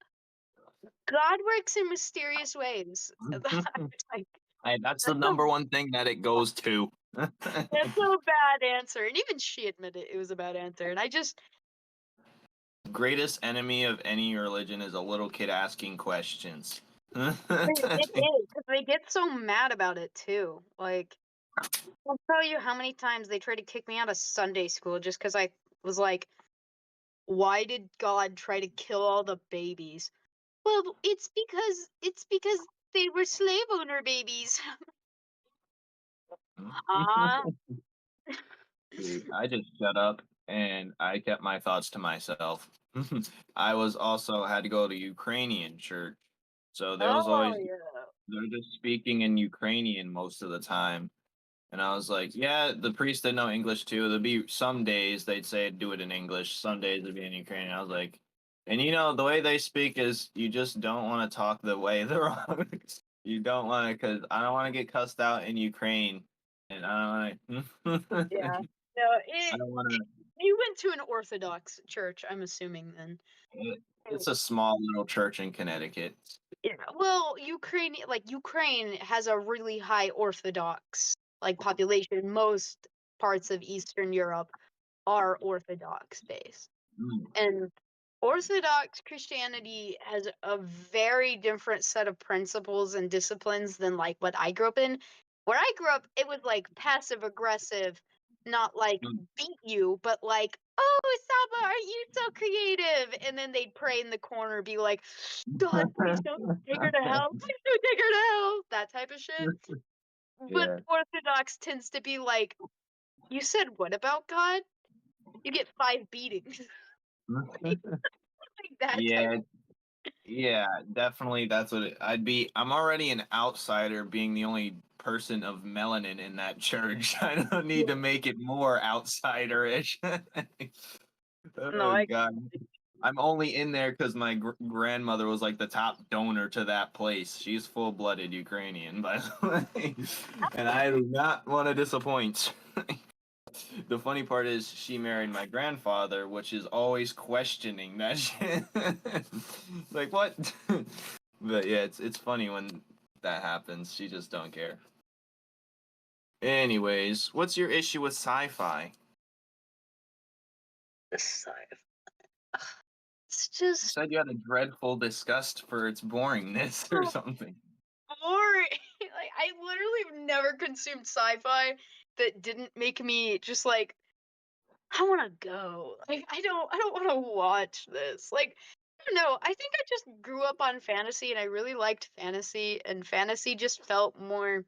God works in mysterious ways. And I was like, Hey, that's the that's a number one thing that it goes to. that's a bad answer. And even she admitted it was a bad answer. And I just Greatest enemy of any religion is a little kid asking questions. it is because they get so mad about it too. Like I'll tell you how many times they tried to kick me out of Sunday school just because I was like, why did God try to kill all the babies? Well, it's because they were slave owner babies. Ah, Dude, I just shut up and I kept my thoughts to myself. I was also had to go to Ukrainian church. So there was oh always yeah. they're just speaking in Ukrainian most of the time. And I was like, yeah, the priest didn't know English too. There'd be some days they'd say do it in English, some days it'd be in Ukrainian. I was like, and the way they speak is you just don't want to talk the way they're on. You don't want to, because I don't want to get cussed out in Ukraine, and I don't want to. Yeah. No, I don't want you went to an Orthodox church, I'm assuming then. to. It's a small little church in Connecticut. Yeah. Well, Ukraine has a really high Orthodox population. Most parts of Eastern Europe are Orthodox based. Mm. And Orthodox Christianity has a very different set of principles and disciplines than what I grew up in. Where I grew up, it was passive aggressive, not Mm. beat you, but oh, Saba, aren't you so creative? And then they'd pray in the corner, be like, God, please don't take her to hell. Please don't take her to hell. That type of shit. But Yeah. Orthodox tends to be like, you said what about God? You get 5 beatings. That type. Yeah, yeah, definitely. That's what I'd be. I'm already an outsider, being the only person of melanin in that church. I don't need to make it more outsiderish. No, Oh God, I'm only in there because my grandmother was like the top donor to that place. She's full-blooded Ukrainian, by the way, and I do not want to disappoint. The funny part is she married my grandfather, which is always questioning that shit. Like what? But yeah, it's funny when that happens. She just don't care. Anyways, what's your issue with sci-fi? the side. It's You just said you had a dreadful disgust for its boringness or so something. boring. I literally have never consumed sci-fi that didn't make me just I want to go. I don't want to watch this. I don't know. I think I just grew up on fantasy and I really liked fantasy, and fantasy just felt more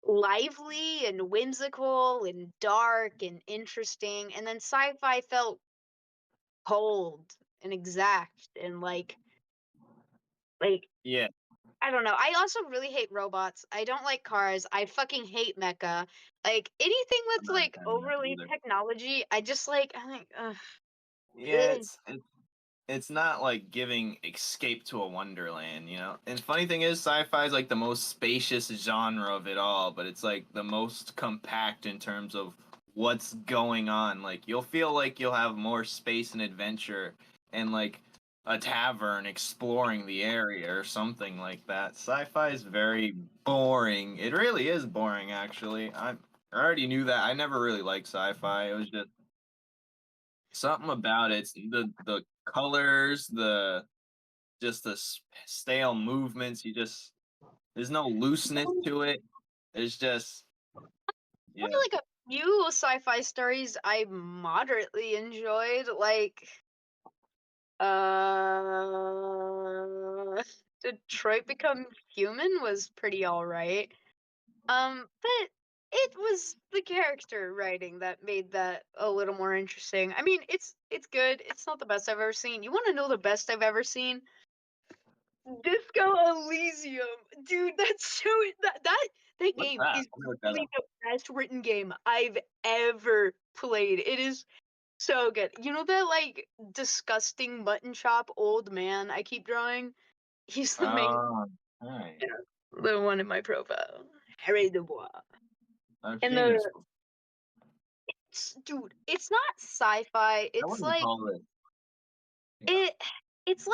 lively and whimsical and dark and interesting, and then sci-fi felt cold and exact and like Yeah, I don't know. I also really hate robots. I don't like cars. I fucking hate mecha. Anything I'm that's not a fan of that overly either. technology, I think ugh. Yeah, it's not like giving Escape to a Wonderland, you know? And funny thing is, sci-fi is like the most spacious genre of it all, but it's like the most compact in terms of what's going on. Like you'll feel like you'll have more space and adventure and like a tavern exploring the area or something like that. Sci-fi is very boring. It really is boring, actually. I already knew that. I never really liked sci-fi. It was just something about it, the colors, the just the stale movements. You just there's no looseness to it. It's just Only yeah. a few sci-fi stories I moderately enjoyed, uh Detroit Become Human was pretty alright. But it was the character writing that made that a little more interesting. I mean, it's good. It's not the best I've ever seen. You want to know the best I've ever seen? Disco Elysium, dude. That's so that What's game that? is Let me look that literally up. the best written game I've ever played. It is so good. You know that disgusting mutton chop old man I keep drawing? He's the main, Oh, alright. yeah, the one in my profile. Harry Dubois. I've And seen this. dude, it's not sci-fi. I It's wouldn't call it. Yeah. it it's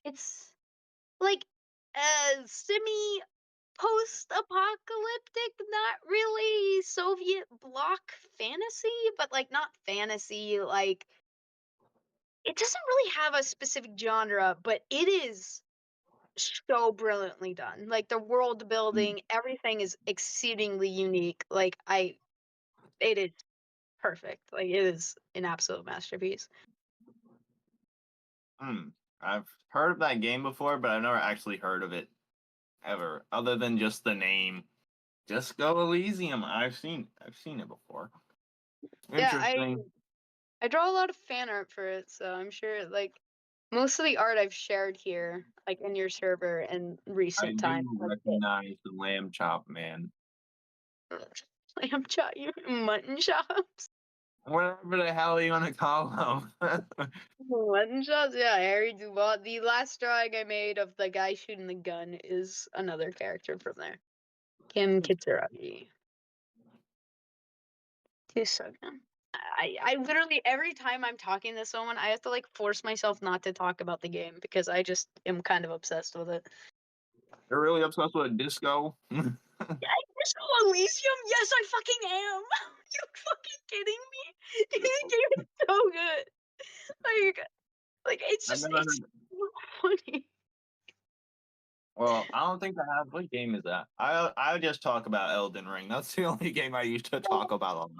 it's like a semi post-apocalyptic, not really Soviet bloc fantasy, but not fantasy, it doesn't really have a specific genre, but it is so brilliantly done. The world Mm, building, everything is exceedingly unique. It is perfect. It is an absolute masterpiece. mm. I've heard of that game before, but I've never actually heard of it ever, other than just the name. Just Go Elysium. I've seen it before. Yeah, Interesting. I draw a lot of fan art for it, so I'm sure most of the art I've shared here, in your server in I recent times, do it. recognize the lamb chop man. Lamb chop, you mutton chops. Whatever the hell you want to call them. One shots, yeah, Harry Duval. The last drawing I made of the guy shooting the gun is another character from there. Kim Kitsuragi. He's so good. I literally every time I'm talking to someone, I have to like force myself not to talk about the game because I just am kind of obsessed with it. You're really obsessed with disco? Yeah, just Elysium. Yes, I fucking am. You fucking kidding me? The game is so good. Like it's I've just never it's heard. so funny. Well, I don't think I have. What game is that? I just talk about Elden Ring. That's the only game I used to talk about a lot.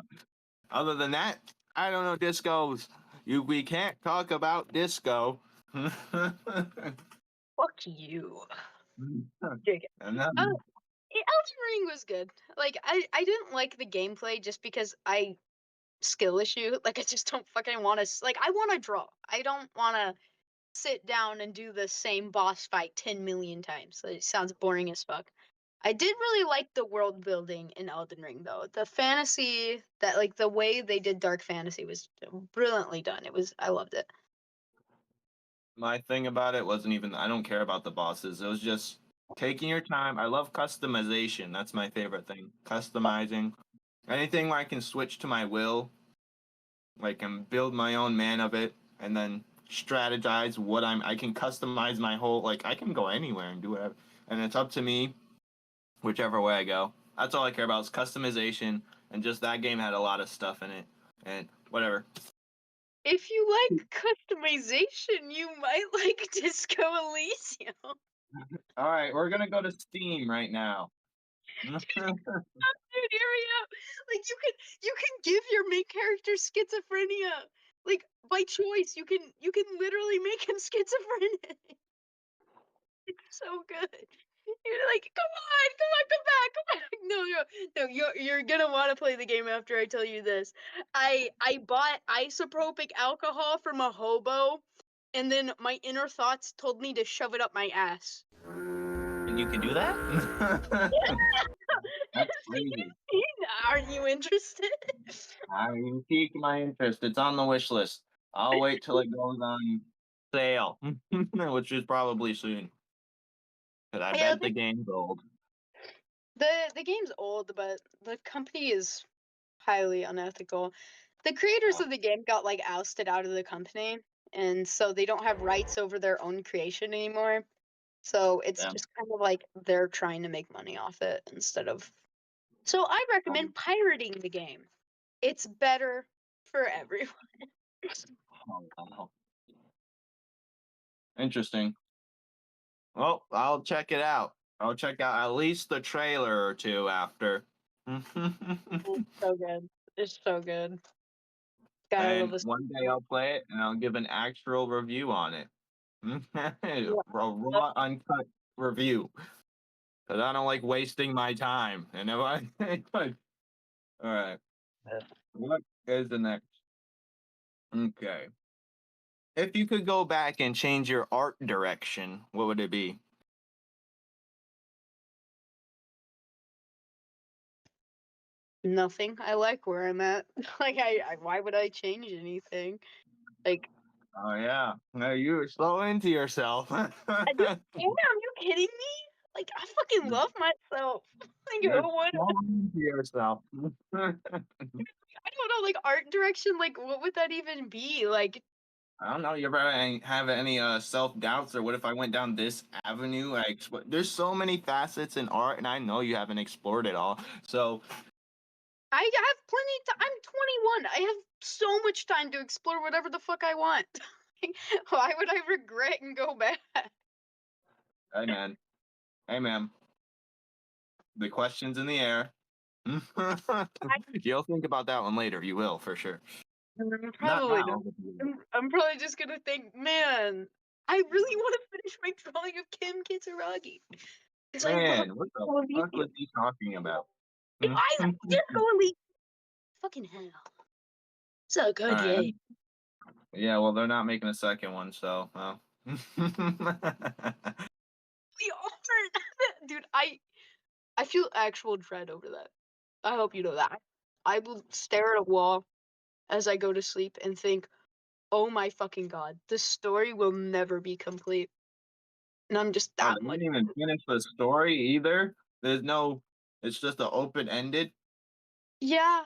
Other than that, I don't know discos. We can't talk about disco. Fuck you. and Oh, then, Elden Ring was good. Like I didn't like the gameplay just because I skill issue. Like I just don't fucking want to. Like I want to draw. I don't want to sit down and do the same boss fight 10 million times. It sounds boring as fuck. I did really like the world building in Elden Ring though. The fantasy that like the way they did dark fantasy was brilliantly done. I loved it. my thing about it wasn't even. I don't care about the bosses. It was just taking your time. I love customization. That's my favorite thing. Customizing anything where I can switch to my will, like and build my own man of it, and then strategize what I can customize my whole like I can go anywhere and do whatever, and it's up to me whichever way I go. That's all I care about is customization, and just that game had a lot of stuff in it, and whatever. If you like customization, you might like Disco Elysium. All right, we're gonna go to Steam right now. Dude, hear me out. Like you can give your main character schizophrenia. Like by choice, you can literally make him schizophrenic. It's so good. You're like, come back, come back. No, no, you're gonna want to play the game after I tell you this. I bought isopropyl alcohol from a hobo, and then my inner thoughts told me to shove it up my ass. And you can do that? That's crazy. Aren't you interested? I mean, piqued my interest. It's on the wish list. I'll wait till it goes on sale, which is probably soon. Because I Yeah, bet the game's old. the game's old, but the company is highly unethical. The creators Oh, of the game got like ousted out of the company, and so they don't have rights over their own creation anymore. So it's damn. just kind of like they're trying to make money off it instead of. So I recommend pirating the game. It's better for everyone. Oh, wow. Interesting. Well, I'll check it out. I'll check out at least the trailer or two after. It's so good. It's so good. God, I love And this. one day I'll play it and I'll give an actual review on it. A Yeah. raw, uncut review. Because I don't like wasting my time. And if I. All right. What is the next? Okay. If you could go back and change your art direction, what would it be? Nothing. I like where I'm at. Like I why would I change anything? Like Oh, yeah. No, you were so into yourself. dude, damn, you kidding me? Like I fucking love myself. Like You're what so into yourself. I don't know, like art direction, like what would that even be? Like I don't know. You ever have any self doubts, or what if I went down this avenue? There's so many facets in art, and I know you haven't explored it all. So I have plenty of time. I'm 21. I have so much time to explore whatever the fuck I want. Why would I regret and go back? hey man, hey man, the question's in the air. You'll think about that one later. You will for sure. Not Probably not. now. But you will. I'm probably just gonna think, man, I really want to finish my drawing of Kim Kitsuragi because I love Man, what the Disco fuck was Elysium. he talking about? I All love Disco Elysium. Fucking hell, it's a good right. game. Yeah, well, they're not making a second one, so. The art, dude. I feel actual dread over that. I hope you know that. I will stare at a wall as I go to sleep and think, oh my fucking god, the story will never be complete. And I'm just Oh, that they much. didn't even finish the story either. There's no. It's just an open ended. Yeah,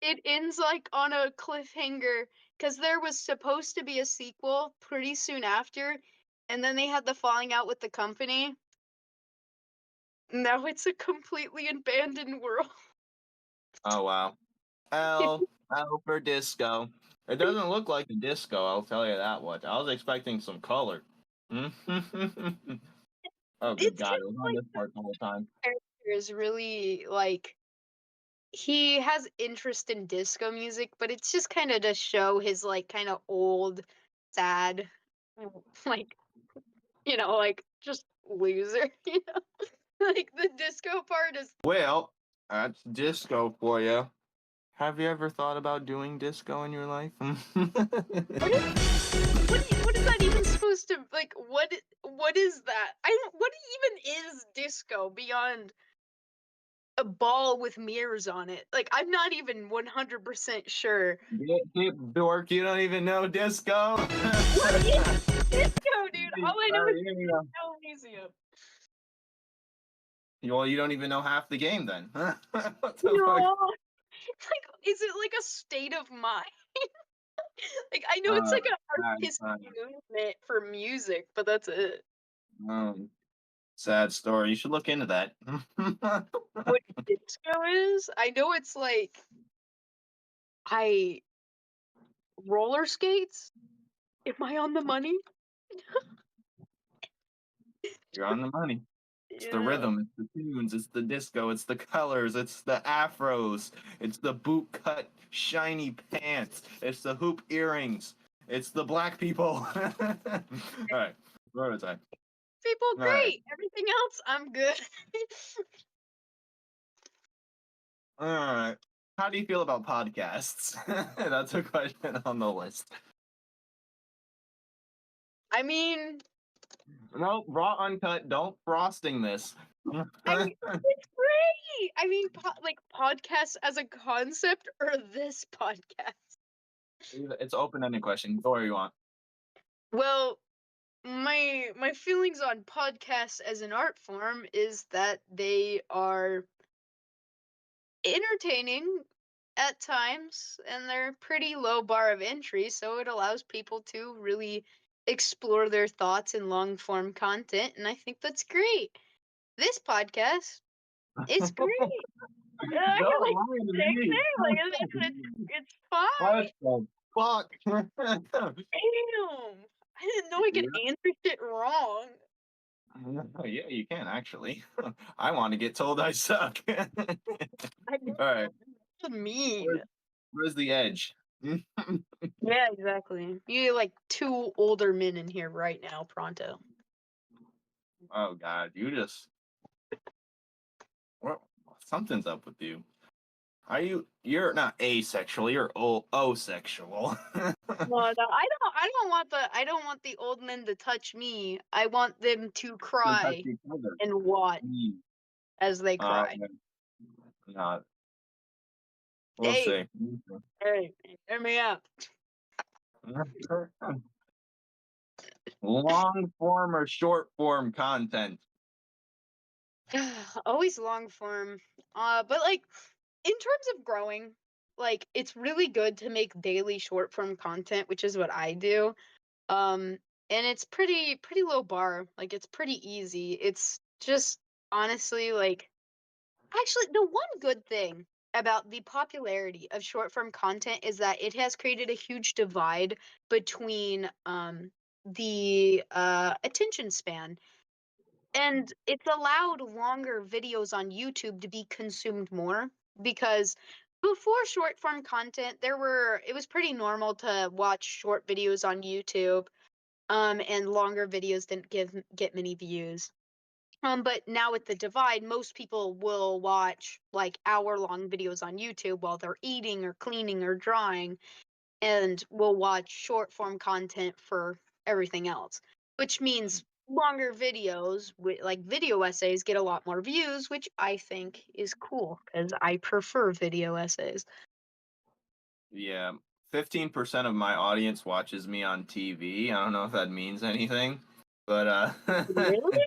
it ends like on a cliffhanger because there was supposed to be a sequel pretty soon after, and then they had the falling out with the company. Now it's a completely abandoned world. Oh wow. L for disco. It doesn't look like a disco. I'll tell you that much. I was expecting some color. Oh good It's God! just It was on like this part the whole time. character is really like he has interest in disco music, but it's just kind of to show his like kind of old, sad, like like just loser. Like the disco part is. Well, that's disco for you. Have you ever thought about doing disco in your life? What is what is that even supposed to like? What is that? I don't. What even is disco beyond a ball with mirrors on it? Like I'm not even 100% sure. Dork, you don't even know disco. What is disco, dude? All I know is Yeah. Elysium. Well, you don't even know half the game then. What the fuck? No, like is it like a state of mind? Like I know it's Uh, like an sad, artistic movement for music, but that's it. um, sad story. You should look into that. What disco is? I know it's like I roller skates. Am I on the money? You're on the money. It's the Yeah. rhythm, it's the tunes, it's the disco, it's the colors, it's the afros, it's the boot cut shiny pants, it's the hoop earrings, it's the black people. All right, prototype. People, All right, great. Everything else, I'm good. all right. How do you feel about podcasts? That's a question on the list. I mean, No, raw uncut. Don't frosting this. I mean, it's great. I mean, like podcasts as a concept or this podcast. It's open-ended question. Go where you want. Well, my feelings on podcasts as an art form is that they are entertaining at times and they're pretty low bar of entry, so it allows people to really explore their thoughts in long form content, and I think that's great. This podcast is great. I Don't like lie the to same me. thing. Like it's fine. What the fuck? Damn. I didn't know I could answer shit wrong. Yeah, you can actually. I want to get told I suck. All I know. right, That's mean. where's, where's the edge? Yeah, exactly. You like two older men in here right now, pronto. Oh God, you just what? Something's up with you. Are you? You're not asexual. You're o-sexual. No, no, I don't want the old men to touch me. I want them to Don't touch cry each other. and watch Mm. as they cry. Okay. No, we'll Hey, see. hey, hear me out. Long form or short form content? Always long form. But like in terms of growing, like it's really good to make daily short form content, which is what I do. Um, and it's pretty low bar. Like it's pretty easy. It's just honestly like actually the one good thing about the popularity of short form content is that it has created a huge divide between the attention span, and it's allowed longer videos on YouTube to be consumed more because before short form content it was pretty normal to watch short videos on YouTube, and longer videos didn't get many views. But now with the divide, most people will watch like hour-long videos on YouTube while they're eating or cleaning or drawing, and will watch short form content for everything else, which means longer videos like video essays get a lot more views, which I think is cool because I prefer video essays. Yeah, 15% of my audience watches me on TV. I don't know if that means anything, but Really?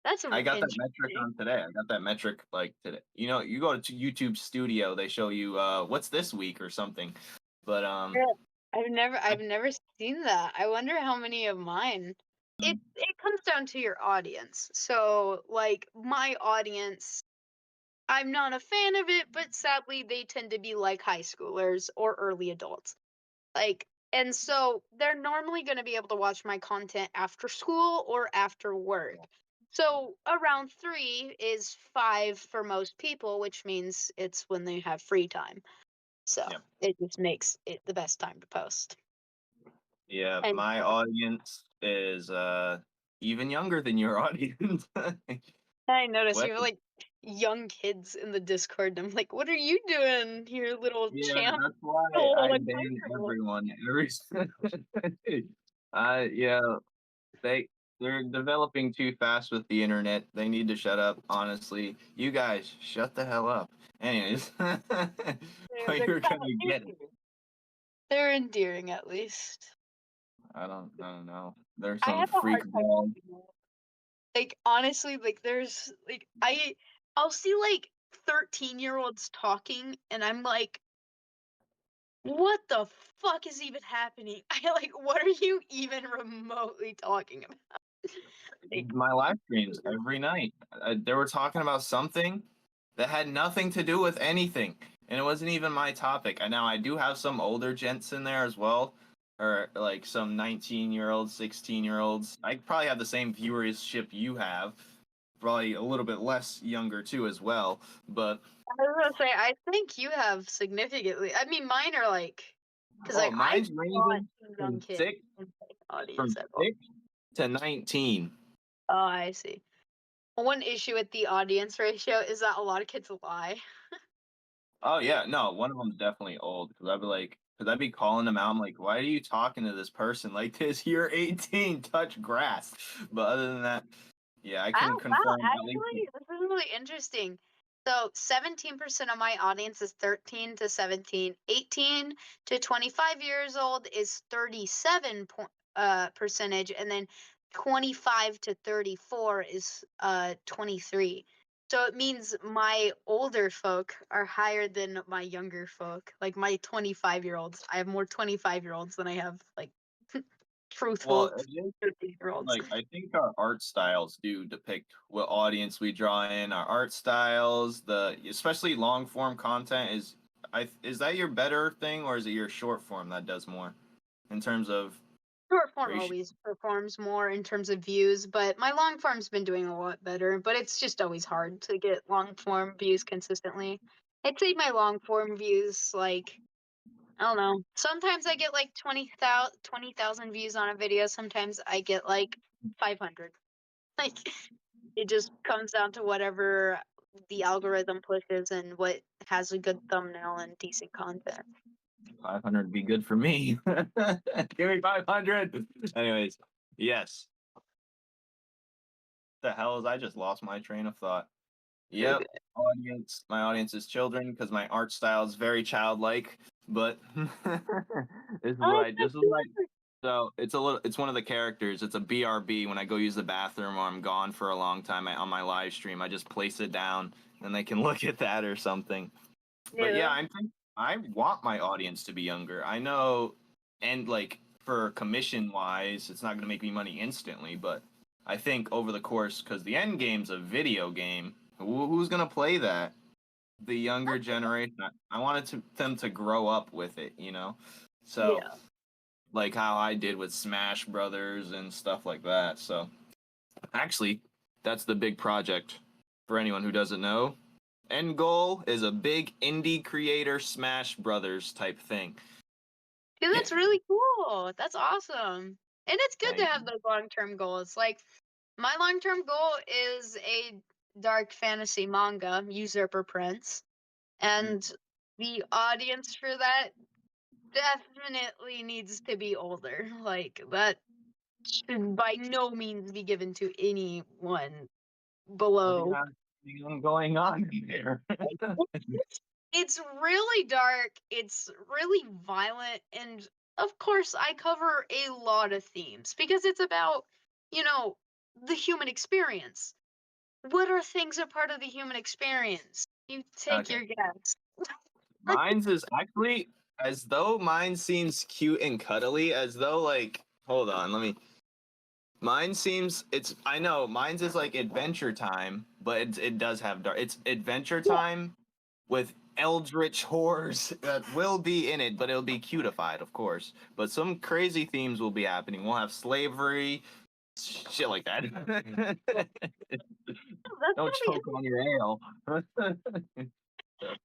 That's I got that metric interesting. on today. I got that metric like today. You know, you go to YouTube Studio, they show you what's this week or something. But Yeah. I, I've never seen that. I wonder how many of mine. It comes down to your audience. So, like, my audience, I'm not a fan of it, but sadly they tend to be like high schoolers or early adults. Like, and so they're normally going to be able to watch my content after school or after work. So around 3 is 5 for most people, which means it's when they have free time. So yeah, it just makes it the best time to post. yeah, And my audience is even younger than your audience. I notice What? you have like young kids in the Discord. And I'm like, what are you doing here, little Yeah, champ? that's why Hold I ban uncomfortable. everyone every. Yeah, they they're developing too fast with the internet. They need to shut up. Honestly, you guys, shut the hell up. Anyways, but They're you're kind gonna of get it. endearing. They're endearing at least. I don't know. There's I some have a hard freak time ball. keeping up. Like, honestly, like, there's like I'll see like 13-year-olds talking, and I'm like, what the fuck is even happening? I like, what are you even remotely talking about? Like, My live streams every night. They were talking about something that had nothing to do with anything, and it wasn't even my topic. And now I do have some older gents in there as well, or like some 19-year-olds, 16-year-olds. I probably have the same viewership you have, probably a little bit less younger too as well. But I was gonna say, I think you have significantly. I mean, mine are like, because oh, like I've mine's got ranging some young from kids six in my audience from at all. 6 to 19. Oh, I see. One issue with the audience ratio is that a lot of kids lie. Oh yeah, no, one of them's definitely old because I'd be calling them out. I'm like, why are you talking to this person like this? You're 18, touch grass. But other than that, yeah, I can Oh, wow, confirm at least. actually, this is really interesting. So 17% of my audience is 13 to 17. 18 to 25 years old is 37 percentage, and then 25 to 34 is 23. So it means my older folk are higher than my younger folk. Like my 25-year-olds. I have more 25-year-olds than I have like Well, truthful it is 13-year-olds. like I think our art styles do depict what audience we draw in. Our art styles, the especially long form content is that your better thing or is it your short form that does more in terms of Short form ratio? always performs more in terms of views, but my long form's been doing a lot better, but it's just always hard to get long form views consistently. I'd say my long form views, like, I don't know. Sometimes I get like 20,000 views on a video, sometimes I get like 500. Like, it just comes down to whatever the algorithm pushes and what has a good thumbnail and decent content. 500 would be good for me. Give me 500. Anyways, yes. The hell is I just lost my train of thought. Okay. Yep. Audience. My audience is children because my art style is very childlike. But Oh, this is what I so it's one of the characters. It's a BRB. When I go use the bathroom or I'm gone for a long time on my live stream, I just place it down and they can look at that or something. But yeah. yeah, I want my audience to be younger. I know, and like for commission wise, it's not going to make me money instantly, but I think over the course, because the end game's a video game, who's going to play that? The younger generation. I wanted them to grow up with it, you know? So, Yeah. like how I did with Smash Brothers and stuff like that. So, actually, that's the big project for anyone who doesn't know. End goal is a big indie creator Smash Brothers type thing. Dude, Yeah, that's really cool. That's awesome. And it's good to thank have you. those long-term goals. Like my long-term goal is a dark fantasy manga, Usurper Prince. And the audience for that definitely needs to be older. Like that should by no means be given to anyone What do you below. have going on in there? It's really dark, it's really violent, and of course I cover a lot of themes because it's about, you know, the human experience. What are things a part of the human experience? You take Okay. your guess. Mine's is actually as though mine seems cute and cuddly, as though like hold on, let me mine seems it's I know mine's is like adventure time, but it does have dark. It's adventure Yeah. time with eldritch horrors that will be in it, but it'll be cutified, of course. But some crazy themes will be happening. We'll have slavery, shit like that. Oh, that's Don't gonna be choke on your ale.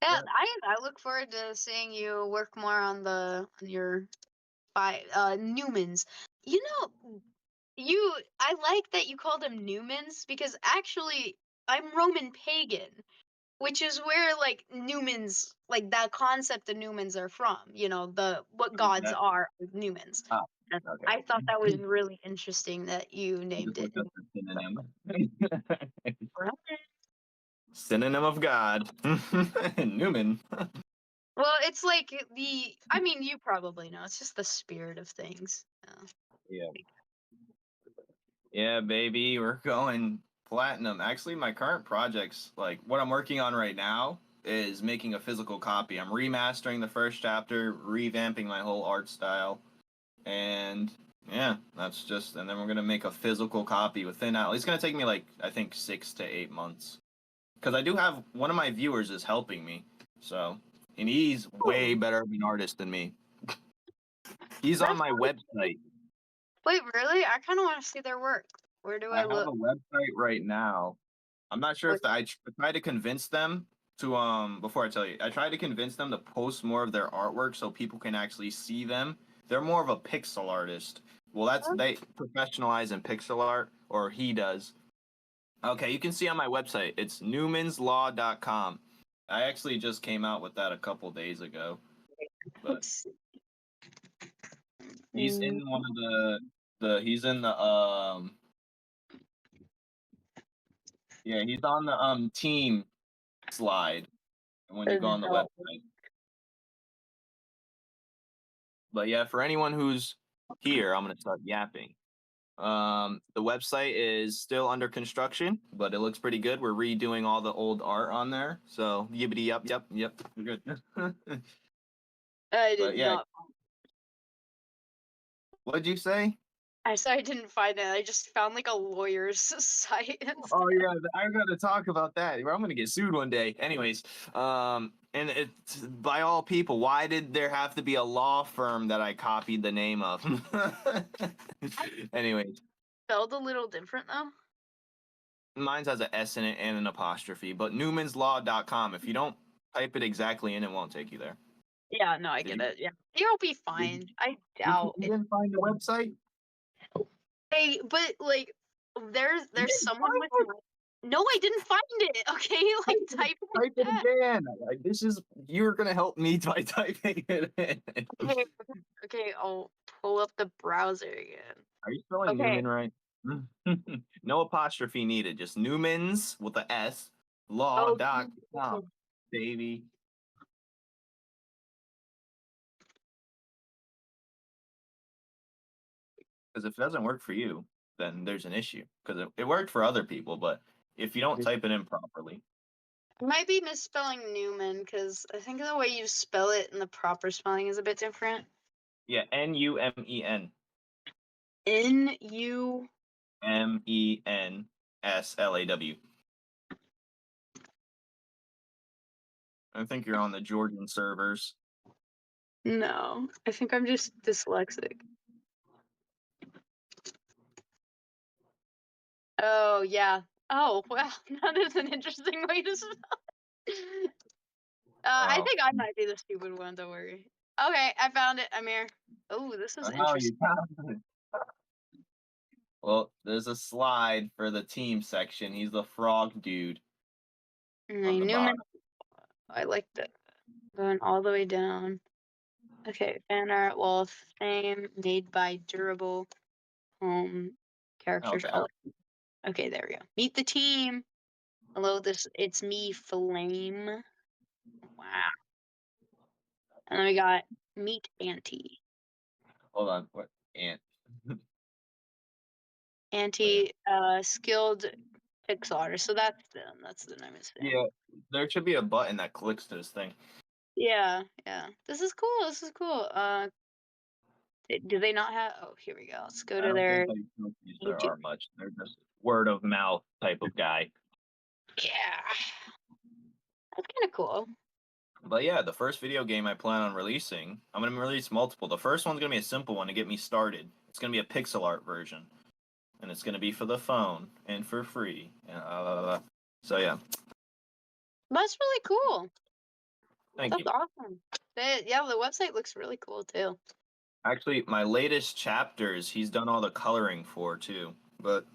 yeah, I look forward to seeing you work more on the on your by Newmans. You know, you I like that you call them Newmans because actually I'm Roman pagan, which is where like Newmans like that concept of Newmans are from, you know, the what gods That- are Newmans. ah, And okay. I thought that was really interesting that you I named just it. looked up the synonym. Right. Synonym of God. Newman. Well, it's like I mean, you probably know. It's just the spirit of things. Yeah. Yeah, baby, we're going platinum. Actually, my current projects, like what I'm working on right now, is making a physical copy. I'm remastering the first chapter, revamping my whole art style, and yeah, that's just. And then we're gonna make a physical copy within that. It's gonna take me like I think 6 to 8 months, because I do have one of my viewers is helping me, so and he's way Oh, better of an artist than me. He's on that's my website. wait, really? I kind of want to see their work. Where do I I have look? a website right now. I'm not sure Wait, if I tried to convince them to before I tell you, I tried to convince them to post more of their artwork so people can actually see them. They're more of a pixel artist. Well, that's huh? they professionalize in pixel art, or he does. Okay, you can see on my website. It's newmanslaw.com. I actually just came out with that a couple days ago, but Let's see. he's in Mm, one of the he's in the yeah, he's on the team slide when you go on the no. website. But yeah, for anyone who's here, I'm gonna start yapping. The website is still under construction, but it looks pretty good. We're redoing all the old art on there, so yippity yup, yep, yep, we're good. I But did yeah, not. what'd you say? I said I didn't find it. I just found like a lawyer's site Oh instead. yeah, I gotta talk about that. I'm gonna get sued one day. Anyways, and it's by all people. Why did there have to be a law firm that I copied the name of? I Anyways. spelled a little different though. Mine has an S in it and an apostrophe, but newmanslaw.com. If you don't type it exactly in, it won't take you there. Yeah, no, I Did get you? it. Yeah, you'll be Did fine. I you, doubt you it. didn't find the website? Hey, but like, You there's didn't someone find with it? my. No, I didn't find it. Okay, like Type it, type it type it in. again. This is you're gonna help me by typing it in. Okay, okay, I'll pull up the browser again. Are you spelling Okay. Newman right? No apostrophe needed. Just Newman's with the S Oh, law.com, baby. Because if it doesn't work for you, then there's an issue. Because it worked for other people, but if you don't type it in properly, I might be misspelling Newman because I think the way you spell it and the proper spelling is a bit different. yeah, Numen, N-U. Menslaw. I think you're on the Georgian servers. No, I think I'm just dyslexic. Oh, yeah. Oh, well, that is an interesting way to spell. I Wow. think I might be the stupid one, don't worry. Okay, I found it, Amir. Oh, this is Oh, you interesting. found it. Well, there's a slide for the team section. He's the frog dude on the Newman, bottom. I like that. Going all the way down. Okay, fan art, wall of fame, made by durable home characters. Okay. All okay, there we go. Meet the team. Hello, it's me, Flame. Wow. And then we got Meat Auntie. Hold on. What? Ant. Wait. Auntie, skilled pixel artist. So that's them. That's the name of his Yeah, family. there should be a button that clicks to this thing. Yeah, yeah. This is cool. This is cool. Do they not have? Oh, here we go. Let's go I to don't their think like companies there YouTube. are much. They're just word of mouth type of guy. Yeah, that's kind of cool. But yeah, the first video game I plan on releasing, I'm gonna release multiple. The first one's gonna be a simple one to get me started. It's gonna be a pixel art version, and it's gonna be for the phone and for free. So yeah, That's really cool. thank That's you. awesome. Yeah, the website looks really cool too. Actually, my latest chapters, he's done all the coloring for too. But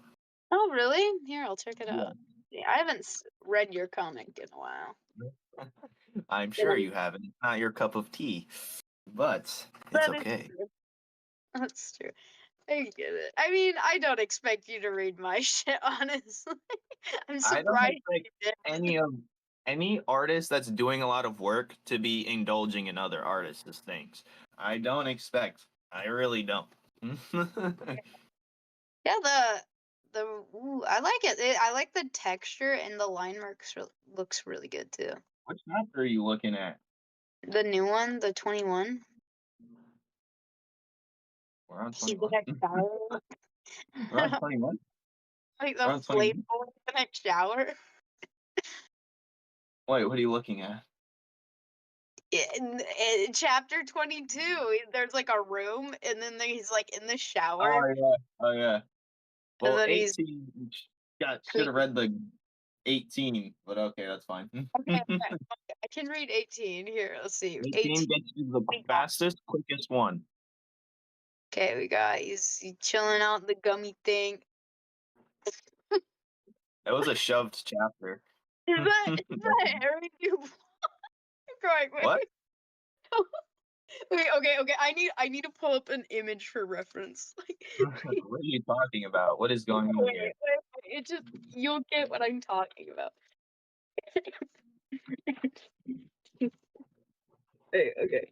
Oh, really? Here, I'll check it yeah, out. Yeah, I haven't read your comic in a while. I'm And sure you haven't. It's not your cup of tea, but it's that is okay. true. That's true. I get it. I mean, I don't expect you to read my shit, honestly. I'm I don't surprised expect you did. any artist that's doing a lot of work to be indulging in other artists' things. I don't expect. I really don't. Yeah, I like it. I like the texture and the line marks looks really good too. Which chapter are you looking at? The new one, the 21. We're on He's the 21. next shower. We're on 21. Like We're the on 21. inflatable in the next shower. Wait, what are you looking at? In chapter 22, there's like a room, and then he's like in the shower, Oh yeah. Oh yeah. and Well, then he's 18 got should have tweaking. read the 18, but okay, that's fine. Okay, okay, okay, I can read 18 here. Let's see, 18 18. gets you the We got. fastest, quickest one. Okay, we got. He's chilling out the gummy thing. That was a shoved chapter. Is that Harry? Right, wait, What? wait, okay. I need to pull up an image for reference. What are you talking about? What is going on here? It just you'll get what I'm talking about. Okay.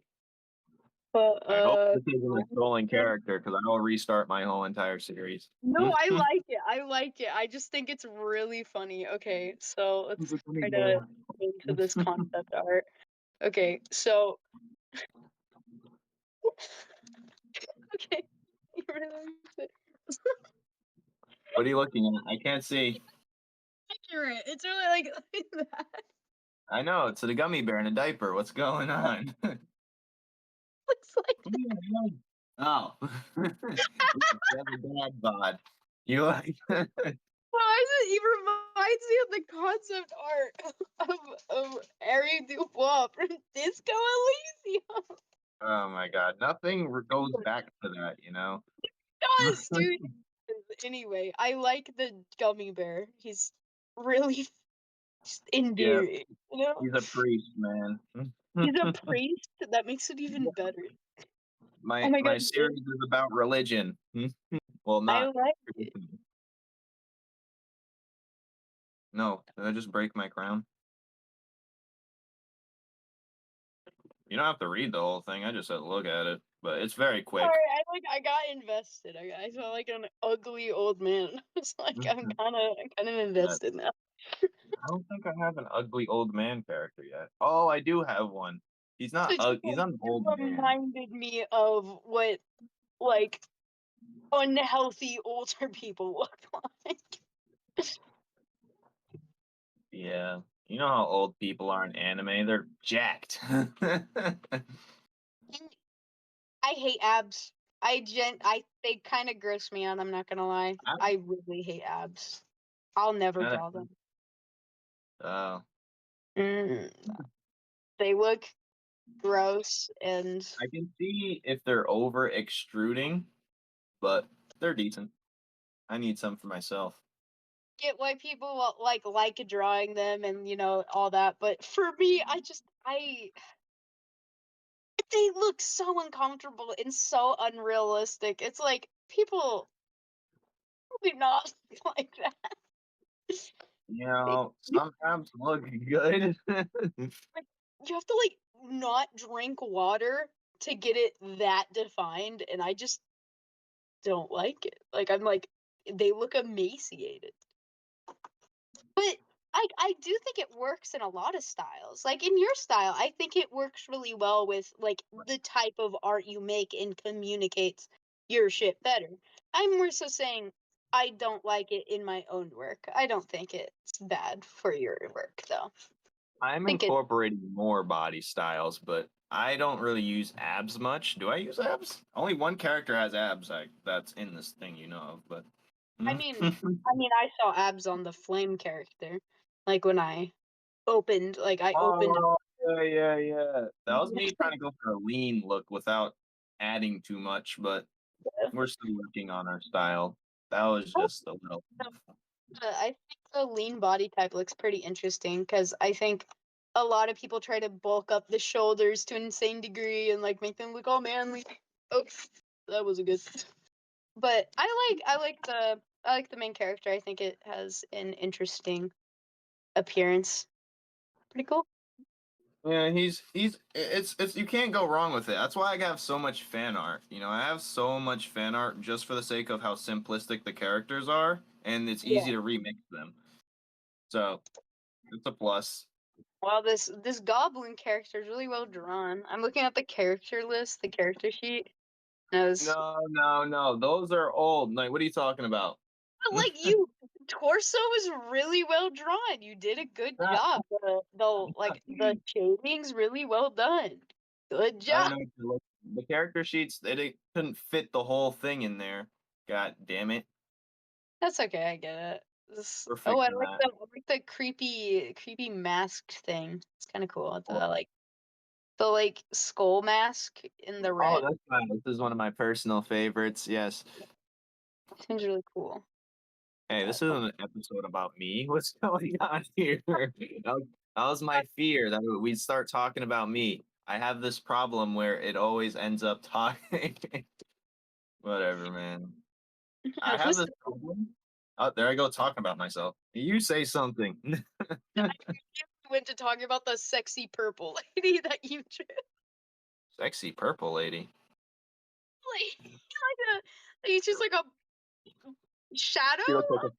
But I hope this isn't a trolling character because I will restart my whole entire series. no, I like it. I like it. I just think it's really funny. Okay, so let's try to get into this concept art. Okay, so okay, you really What are you looking at? I can't see. accurate. It's really like that. I know it's a gummy bear in a diaper. What's going on? Looks like Oh, you have a dad bod. You like? why is it even reminds me of the concept art of Harry Dubois from Disco Elysium. Oh my God! Nothing goes back to that, you know. Does, dude. Anyway, I like the gummy bear. He's really just Yeah, endearing, you know? he's a priest, man. He's a priest. That makes it even better. Oh my my god, my series is about religion. Well, I not like it. tradition. No, did I just break my crown? You don't have to read the whole thing. I just said look at it, but it's very quick. Sorry, I got invested. I felt like an ugly old man. It's like I'm kind of Uh, invested now. I don't think I have an ugly old man character yet. Oh, I do have one. He's not. He's not an You old man. reminded me of what like unhealthy older people look like. Yeah, you know how old people are in anime. They're jacked. I hate abs. I they kind of gross me out. I'm not gonna lie. I'm I really hate abs. I'll never kinda, draw them. uh, Mm, they look gross, and I can see if they're over extruding, but they're decent. I need some for myself. get why people like drawing them and all that. But for me, I they look so uncomfortable and so unrealistic. It's like people do not look like that. You They know, some abs look good. you have to like not drink water to get it that defined, and I just don't like it. Like I'm like they look emaciated. But I do think it works in a lot of styles. Like in your style, I think it works really well with like the type of art you make and communicates your shit better. I'm more so saying I don't like it in my own work. I don't think it's bad for your work though. I'm Think it incorporating more body styles, but I don't really use abs much. Do I use abs? Only one character has abs. That's in this thing, you know of, but. I mean I saw abs on the flame character. Like when I opened like I opened Oh, yeah, yeah, yeah. That was me trying to go for a lean look without adding too much, but we're still working on our style. That was just a little. I think the lean body type looks pretty interesting because I think a lot of people try to bulk up the shoulders to an insane degree and like make them look all manly. Oh, that was a good. But I like the main character. I think it has an interesting appearance. Pretty cool. Yeah, it's you can't go wrong with it. That's why I have so much fan art. You know, I have so much fan art just for the sake of how simplistic the characters are, and it's Yeah. easy to remix them. So it's a plus. Well, this goblin character is really well drawn. I'm looking at the character list, the character sheet. And I was No, no, no. Those are old. Like, what are you talking about? But, like, you torso is really well drawn. You did a good Not- job. The shading's really well done. Good I job. know the character sheets. They couldn't fit the whole thing in there. God damn it. That's okay. I get it. We're Oh, fixing that. I like the creepy masked thing. It's kind of cool. The like skull mask in the Oh, red. that's fine. This is one of my personal favorites. Yes. Seems really cool. Hey, this isn't an episode about me. What's going on here? That was my fear that we'd start talking about me. I have this problem where it always ends up talking. Whatever, man. I have this problem. Oh, there I go talking about myself. You say something. Went to talking about the sexy purple lady that you drew. Sexy purple lady. He's just like a shadow. She looks like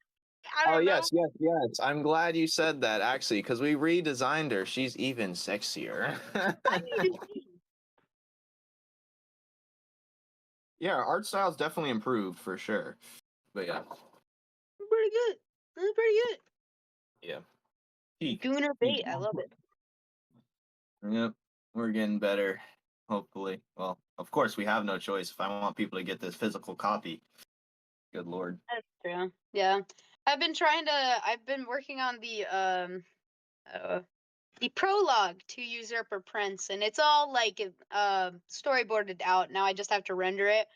I Oh don't know. yes, yes, yes. I'm glad you said that actually, because we redesigned her. She's even sexier. I need to see. Yeah, our art style's definitely improved for sure. But yeah, Pretty good. That's pretty good. yeah. Peak. Gooner Peak. bait. I love it. Yep. We're getting better. Hopefully. Well, of course we have no choice if I want people to get this physical copy. Good lord. That's true. Yeah. I've been working on uh the prologue to Usurper Prince, and it's all like storyboarded out. Now I just have to render it.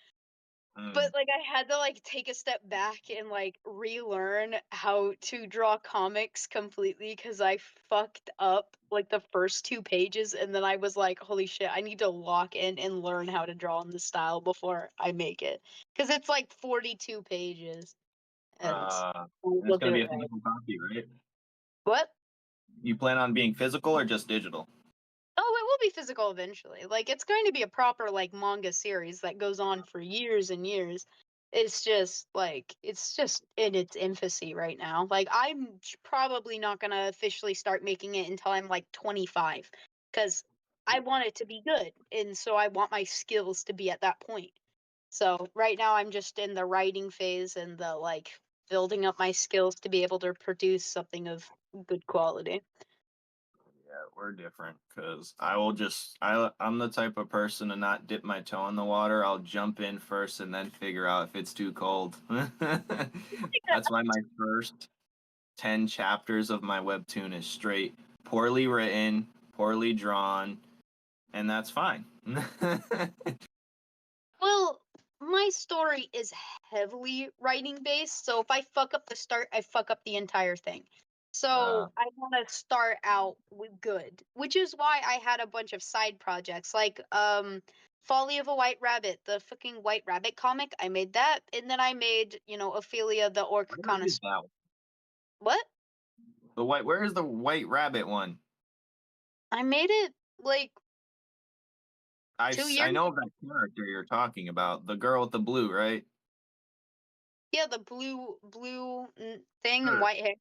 Mm. But like I had to like take a step back and like relearn how to draw comics completely because I fucked up like the first two pages, and then I was like, holy shit, I need to lock in and learn how to draw in the style before I make it. Because it's like 42 pages. And It's we'll gonna do be it a right. physical copy, right? What? You plan on being physical or just digital? Oh, it will be physical eventually. Like it's going to be a proper like manga series that goes on for years and years. It's just in its infancy right now. Like probably not going to officially start making it until I'm like 25 cuz I want it to be good and so I want my skills to be at that point. So right now I'm just in the writing phase and the like building up my skills to be able to produce something of good quality. Yeah, we're different because I'm the type of person to not dip my toe in the water. I'll jump in first and then figure out if it's too cold. That's why my first 10 chapters of my webtoon is straight poorly written, poorly drawn, and that's fine. Well, my story is heavily writing based, so if I fuck up the start, I fuck up the entire thing. uh, So I want to start out with good, which is why I had a bunch of side projects like Folly of a White Rabbit, the fucking White Rabbit comic. I made that, and then I made, Ophelia the Orc where is Connoisseur. that? What? Where is the white rabbit one? I made it like 2 I years. know that character you're talking about, the girl with the blue, right? Yeah, the blue thing and Sure. white hair.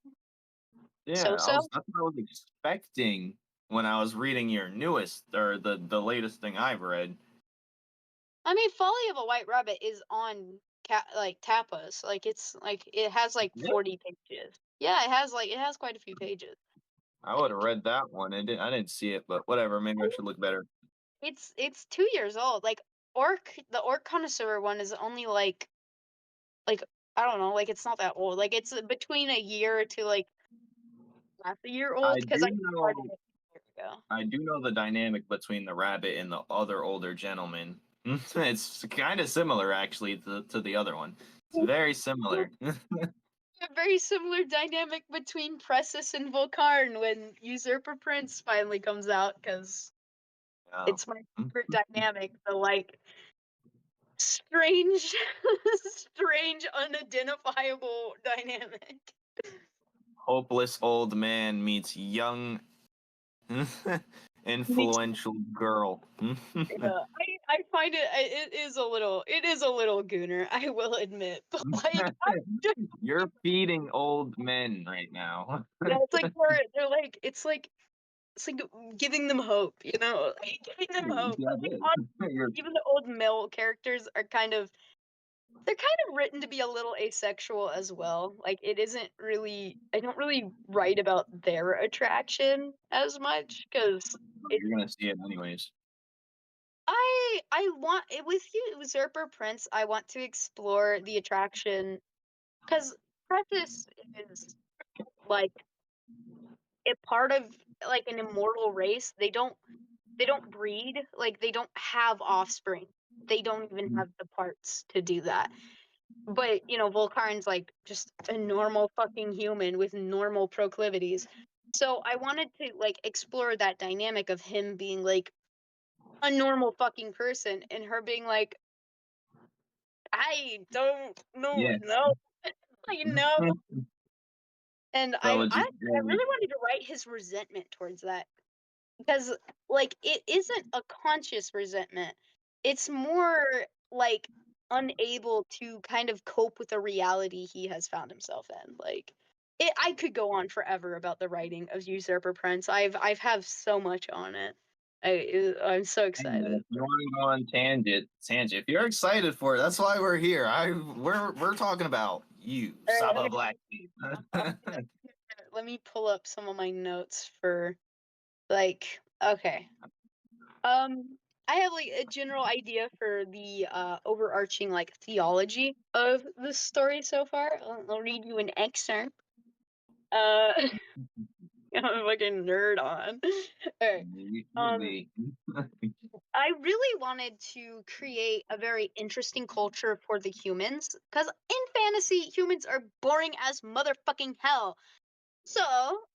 Yeah, So. that's what I was expecting when I was reading your newest or the latest thing I've read. I mean, Folly of a White Rabbit is on like Tapas. Like it's like it has like Really? 40 pages. Yeah, it has quite a few pages. I would have read that one. I didn't see it, but whatever. Maybe I should look better. It's 2 years old. Like the Orc Connoisseur one is only like I don't know, like it's not that old. Like it's between a year to like half a year I old because I do started know it a year ago. I do know the dynamic between the rabbit and the other older gentleman. It's kind of similar actually to the other one. It's very similar. A very similar dynamic between Pressus and Volcarn when Usurper Prince finally comes out because Yeah. it's my favorite dynamic. The like strange, strange, unidentifiable dynamic. Hopeless old man meets young Me influential girl. Yeah, I find it is a little gooner, I will admit. But like I just You're feeding old men right now. yeah, it's like they're like it's like giving them hope, like giving them hope. Yeah, But it like is. honestly, You're even the old male characters are they're kind of written to be a little asexual as well. Like it isn't really I don't really write about their attraction as much because you're gonna see it anyways. I want it with you, Usurper Prince. I want to explore the attraction because Precious is like a part of like an immortal race. They don't breed, like they don't have offspring. They don't even have the parts to do that. But Volkarn's like just a normal fucking human with normal proclivities. So I wanted to like explore that dynamic of him being like a normal fucking person and her being like I don't know, Yeah. no, I know. And So I really wanted to write his resentment towards that because, like, it isn't a conscious resentment. It's more like unable to kind of cope with the reality he has found himself in. Like, I could go on forever about the writing of Usurper Prince. I've have so much on it. I'm so hey, man, excited. if you want to go on tangent. If you're excited for it, that's why we're here. We're talking about you, All right, Saba Blacksheep. I'm let me pull up some of my notes for like okay. Um I have like a general idea for the overarching like theology of the story so far. I'll read you an excerpt. Uh I'm a fucking nerd on. Alright. You should Um be. I really wanted to create a very interesting culture for the humans because in fantasy humans are boring as motherfucking hell. So,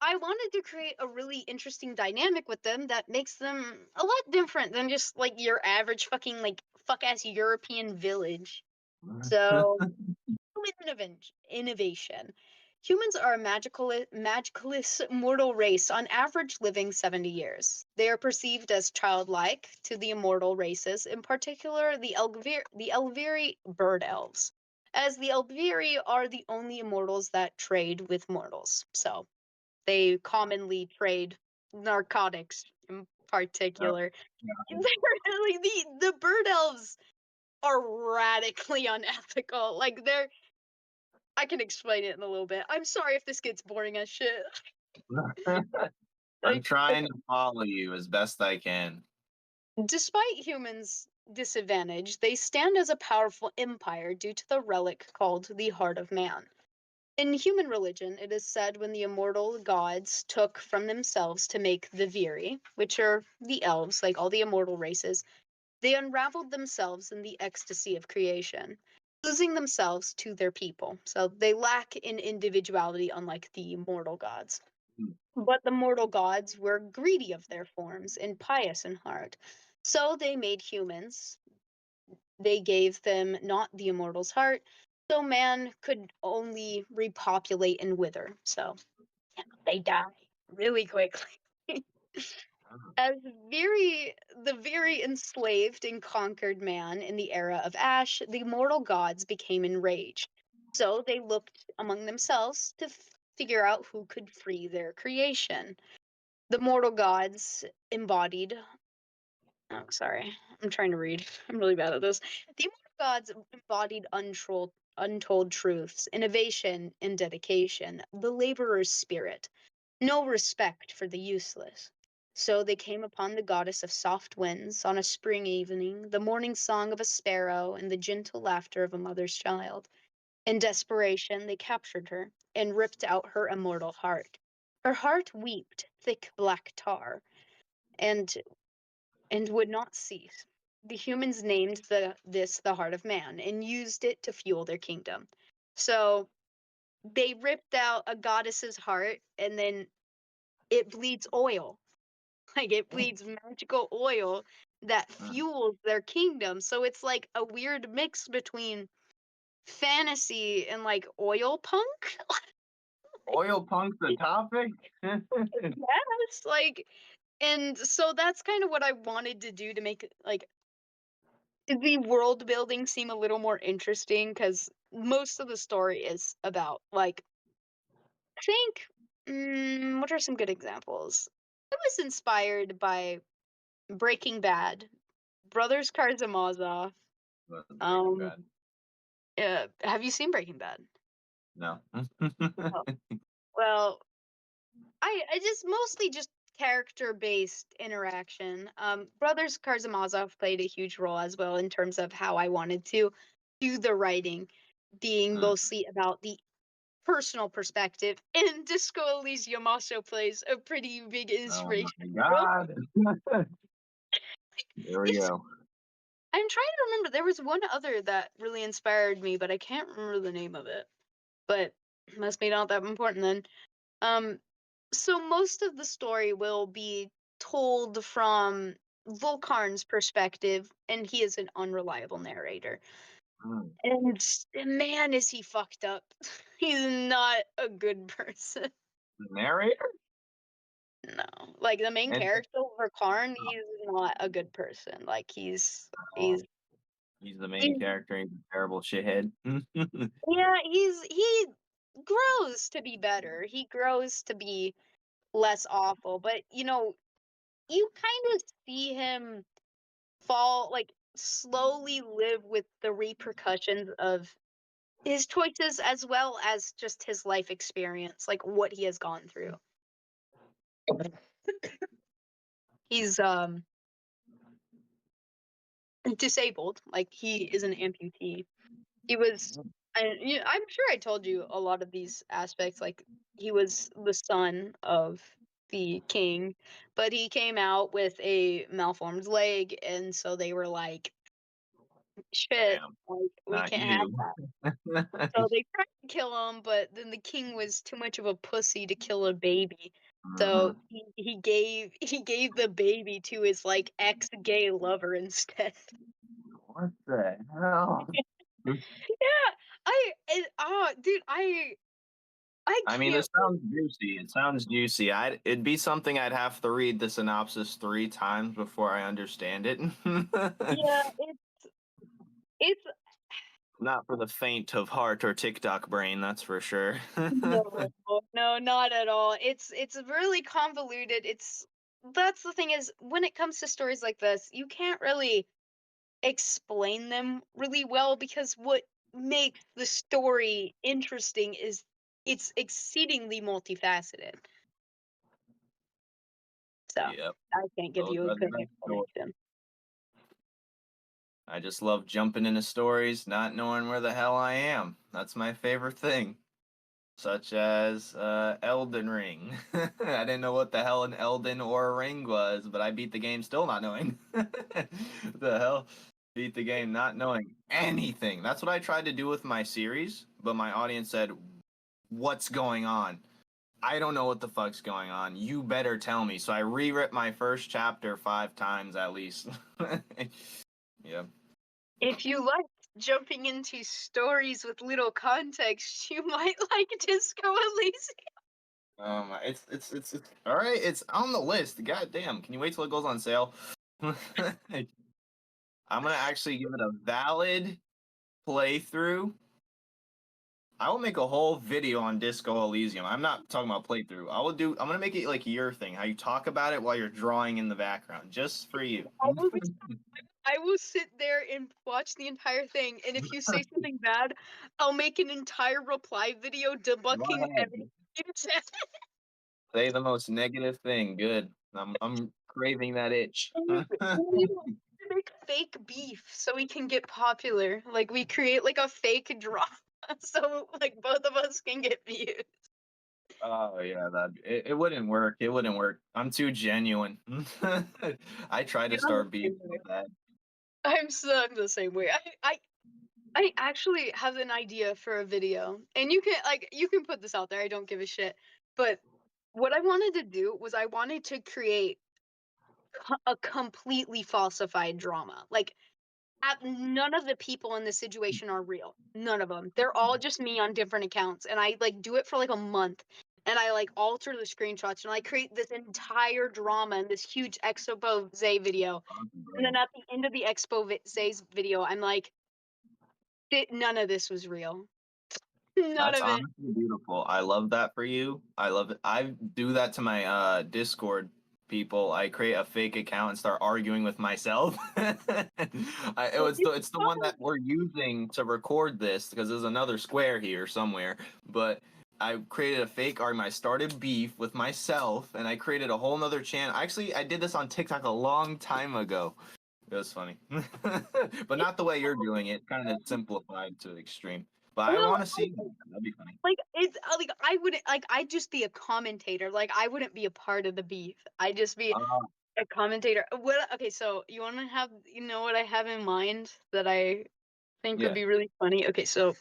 I wanted to create a really interesting dynamic with them that makes them a lot different than just like your average fucking like fuck ass European village. So, with innovation. Humans are a magicalist mortal race, on average living 70 years. They are perceived as childlike to the immortal races, in particular the Elviri bird elves, as the Elviri are the only immortals that trade with mortals. So, they commonly trade narcotics in Oh, particular. yeah. Really, the bird elves are radically unethical. Like I can explain it in a little bit. I'm sorry if this gets boring as shit. I'm Like, trying to follow you as best I can. despite humans' disadvantage, they stand as a powerful empire due to the relic called the Heart of Man. In human religion, it is said when the immortal gods took from themselves to make the Viri, which are the elves, like all the immortal races, they unraveled themselves in the ecstasy of creation, losing themselves to their people. So they lack in individuality, unlike the mortal gods. But the mortal gods were greedy of their forms and pious in heart. So they made humans. They gave them not the immortal's heart, so man could only repopulate and wither. So they die really quickly. As the very enslaved and conquered man in the era of Ash, the mortal gods became enraged. So they looked among themselves to figure out who could free their creation. The mortal gods embodied. Oh, sorry. I'm trying to read. I'm really bad at this. The immortal gods embodied untold truths, innovation, and dedication, the laborer's spirit, no respect for the useless. So they came upon the goddess of soft winds on a spring evening, the morning song of a sparrow, and the gentle laughter of a mother's child. In desperation, they captured her and ripped out her immortal heart. Her heart wept thick black tar, and would not cease. The humans named this the heart of man and used it to fuel their kingdom. So they ripped out a goddess's heart and then it bleeds oil. Like it bleeds magical oil that fuels their kingdom. So it's like a weird mix between fantasy and like oil punk. Oil punk's the topic? Yes, like, and so that's kind of what I wanted to do to make like the world building seem a little more interesting because most of the story is about like I think what are some good examples? It was inspired by Breaking Bad, Brothers Karamazov. Wasn't Breaking Um, Bad. have you seen Breaking Bad? No. Oh, well, I just mostly just character based interaction. Brothers Karamazov played a huge role as well in terms of how I wanted to do the writing, being mostly about the personal perspective. And Disco Elysium also plays a pretty big Oh inspiration. my Role. god. There we It's go. I'm trying to remember. There was one other that really inspired me, but I can't remember the name of it. But must be not that important then. Um, so most of the story will be told from Volkarn's perspective, and he is an unreliable narrator. Mm. And man, is he fucked up. He's not a good person. The narrator? No, like the main And character, Volkarn, he's not a good person. Like oh, he's the main he's character. He's a terrible shithead. yeah, he grows to be better. He grows to be less awful, but you kind of see him fall like slowly live with the repercussions of his choices as well as just his life experience, like what he has gone through. He's disabled, like he is an amputee. He was I'm sure I told you a lot of these aspects, like he was the son of the king, but he came out with a malformed leg, and so they were like, shit, Damn, like we not can't have you. that. So they tried to kill him, but then the king was too much of a pussy to kill a baby. So Mhm. he gave the baby to his like ex-gay lover instead. What the hell? Yeah, dude, I I mean, can't. this sounds juicy. It sounds juicy. It'd be something I'd have to read the synopsis 3 times before I understand it. Yeah, it's Not for the faint of heart or TikTok brain, that's for sure. no, no, not at all. It's really convoluted. That's the thing is when it comes to stories like this, you can't really explain them really well because what makes the story interesting is it's exceedingly multifaceted. So Yep, I can't give those you a are the good best stories. explanation. I just love jumping into stories, not knowing where the hell I am. That's my favorite thing. Such as Elden Ring. I didn't know what the hell an Elden or a ring was, but I beat the game still not knowing. The hell? Beat the game not knowing anything. That's what I tried to do with my series, but my audience said, "What's going on? I don't know what the fuck's going on. You better tell me." So I rewrote my first chapter 5 times at least. Yeah. If you like jumping into stories with little context, you might like Disco Elysium. It's all right. It's on the list. God damn! Can you wait till it goes on sale? I'm gonna actually give it a valid playthrough. I will make a whole video on Disco Elysium. I'm not talking about playthrough. I will do. I'm gonna make it like your thing. How you talk about it while you're drawing in the background, just for you. I will, I will sit there and watch the entire thing, and if you say something bad, I'll make an entire reply video Go debunking everything ahead. you said. Say the most negative thing. Good. I'm craving that itch. We make fake beef so we can get popular. Like we create like a fake drama so like both of us can get views. Oh yeah, it wouldn't work. It wouldn't work. I'm too genuine. I try to Yeah, I'm the start beef same so way. bad. I'm the same way. I actually have an idea for a video, and you can put this out there. I don't give a shit. But what I wanted to do was I wanted to create a completely falsified drama. Like none of the people in the situation are real. None of them. They're all just me on different accounts, and I like do it for like a month. And I like alter the screenshots, and I create this entire drama in this huge expose video. Awesome, And then bro. at the end of the expose video, I'm like, none of this was real. None That's of it. honestly beautiful. I love that for you. I love it. I do that to my Discord people. I create a fake account and start arguing with myself. It's the one that we're using to record this because there's another square here somewhere. But I created a fake argument. I started beef with myself and I created a whole nother channel. Actually, I did this on TikTok a long time ago. It was funny. But not the way you're doing it, kind of simplified to the extreme. But I Well, want to see that. That'd be funny. like it's like I wouldn't like I'd just be a commentator. Like I wouldn't be a part of the beef. I'd just be Uh, a commentator. What? Okay, so you know what I have in mind that I think would yeah. be really funny. Okay, so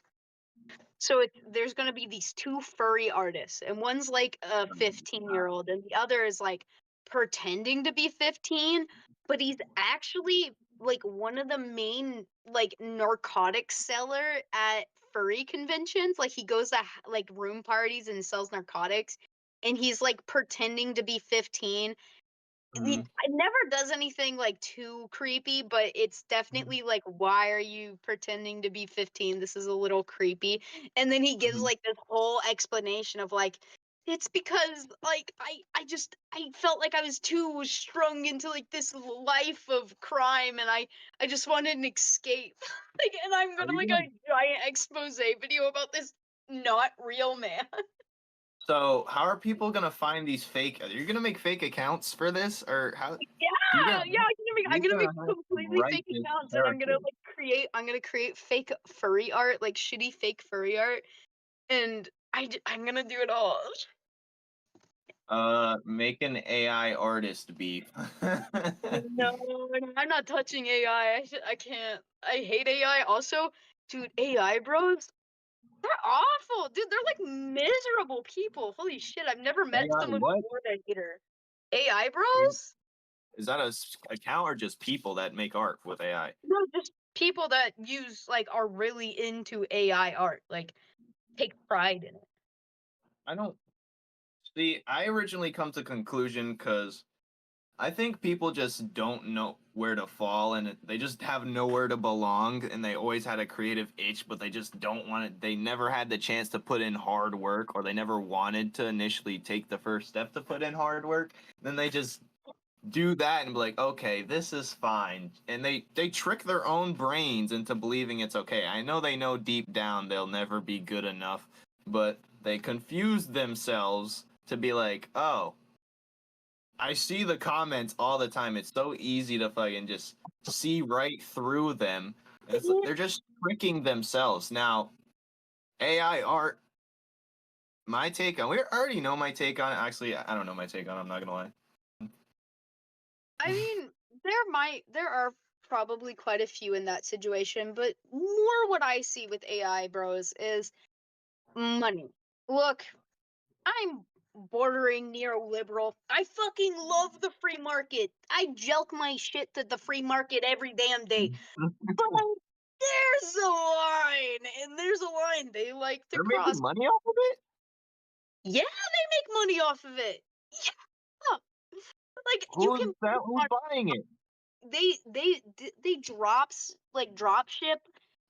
there's gonna be these two furry artists, and one's like a 15-year-old, and the other is like pretending to be 15, but he's actually like one of the main like narcotics seller at furry conventions. Like he goes to like room parties and sells narcotics, and he's like pretending to be 15. Mhm. It never does anything like too creepy, but it's definitely like, why are you pretending to be 15? This is a little creepy. And then he gives Mhm. like this whole explanation of like, it's because like I felt like I was too strung into like this life of crime, and I just wanted an escape. Like, and I'm Are gonna you make gonna? a giant expose video about this not real man. So how are people gonna find these fake? Are you gonna make fake accounts for this, or how? You're Yeah, gonna yeah, I'm you're gonna make gonna have to completely write fake this accounts, and character. I'm gonna create fake furry art, like shitty fake furry art, and I'm gonna do it all. Make an AI artist beef. No, I'm not touching AI. I can't. I hate AI. Also, dude, AI bros, they're awful. Dude, they're like miserable people. Holy shit, I've never met AI someone what? more than hater. AI Is bros? is that account or just people that make art with AI? No, just people that use like are really into AI art, like take pride in it. I don't see. I originally come to conclusion because I think people just don't know where to fall and they just have nowhere to belong and they always had a creative itch, but they just don't want it. They never had the chance to put in hard work or they never wanted to initially take the first step to put in hard work. Then they just do that and be like, okay, this is fine. And they trick their own brains into believing it's okay. I know they know deep down they'll never be good enough, but they confuse themselves to be like, oh, I see the comments all the time. It's so easy to fucking just see right through them. They're just tricking themselves. Now, AI art, my take on we already know my take on it. Actually, I don't know my take on it, I'm not gonna I lie. mean, there are probably quite a few in that situation, but more what I see with AI bros is money. Look, I'm bordering neoliberal. I fucking love the free market. I jelk my shit to the free market every damn day. But there's a line, and there's a line they like to They're making cross. money off of it? Yeah, they make money off of it. Yeah. Like you Who's can that? put Who's on buying it? they drop ship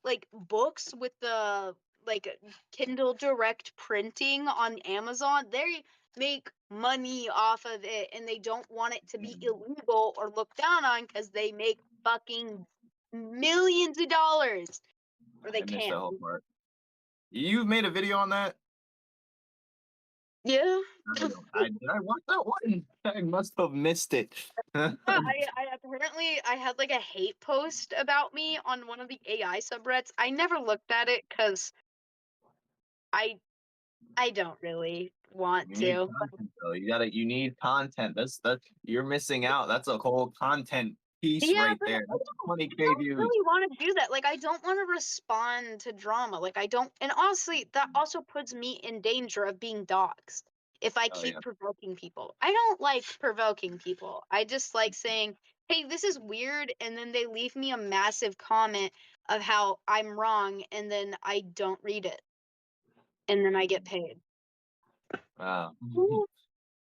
like books with the like Kindle Direct printing on Amazon. They make money off of it and they don't want it to be illegal or looked down on because they make fucking millions of dollars. Or they I missed that can. whole part. You made a video on that? Yeah. Did I watch that one? I must have missed it. I apparently I had like a hate post about me on one of the AI subreddits. I never looked at it because I I don't really want You need to. content though. You need content. That's you're missing out. That's a whole content piece Yeah, right but there. That's I 20K don't views. really want to do that. Like, I don't want to respond to drama. Like, I don't, and honestly, that also puts me in danger of being doxxed if I Oh keep yeah. provoking people. I don't like provoking people. I just like saying, hey, this is weird, and then they leave me a massive comment of how I'm wrong, and then I don't read it, and then I get paid. Wow. Who,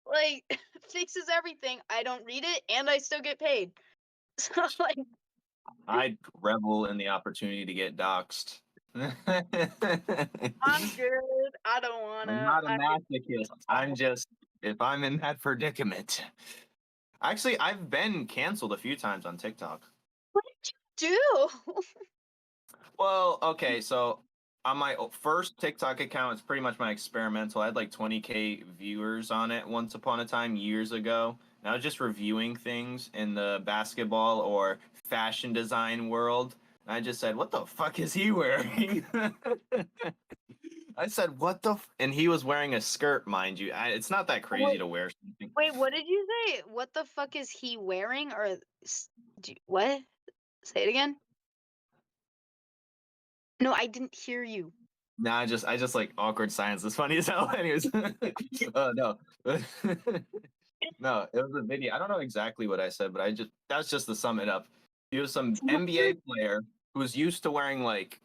like, fixes everything. I don't read it, and I still get paid. So, like, I'd revel in the opportunity to get doxxed. I'm I'm good. I don't wanna. not a masochist. I'm just if I'm in that predicament. Actually, I've been canceled a few times on TikTok. What did you do? Well, okay, so on my first TikTok account, it's pretty much my experimental. I had like 20K viewers on it once upon a time years ago. And I was just reviewing things in the basketball or fashion design world. And I just said, "What the fuck is he wearing?" I said, "What the?" And he was wearing a skirt, mind you. It's not that crazy Wait, to wear something. wait, what did you say? What the fuck is he wearing? Or what? Say it again. No, I didn't hear you. Nah, I just like awkward silence. It's funny as hell. Anyways, no, no, it was a video. I don't know exactly what I said, but that's just to sum it up. He was some NBA player who's used to wearing like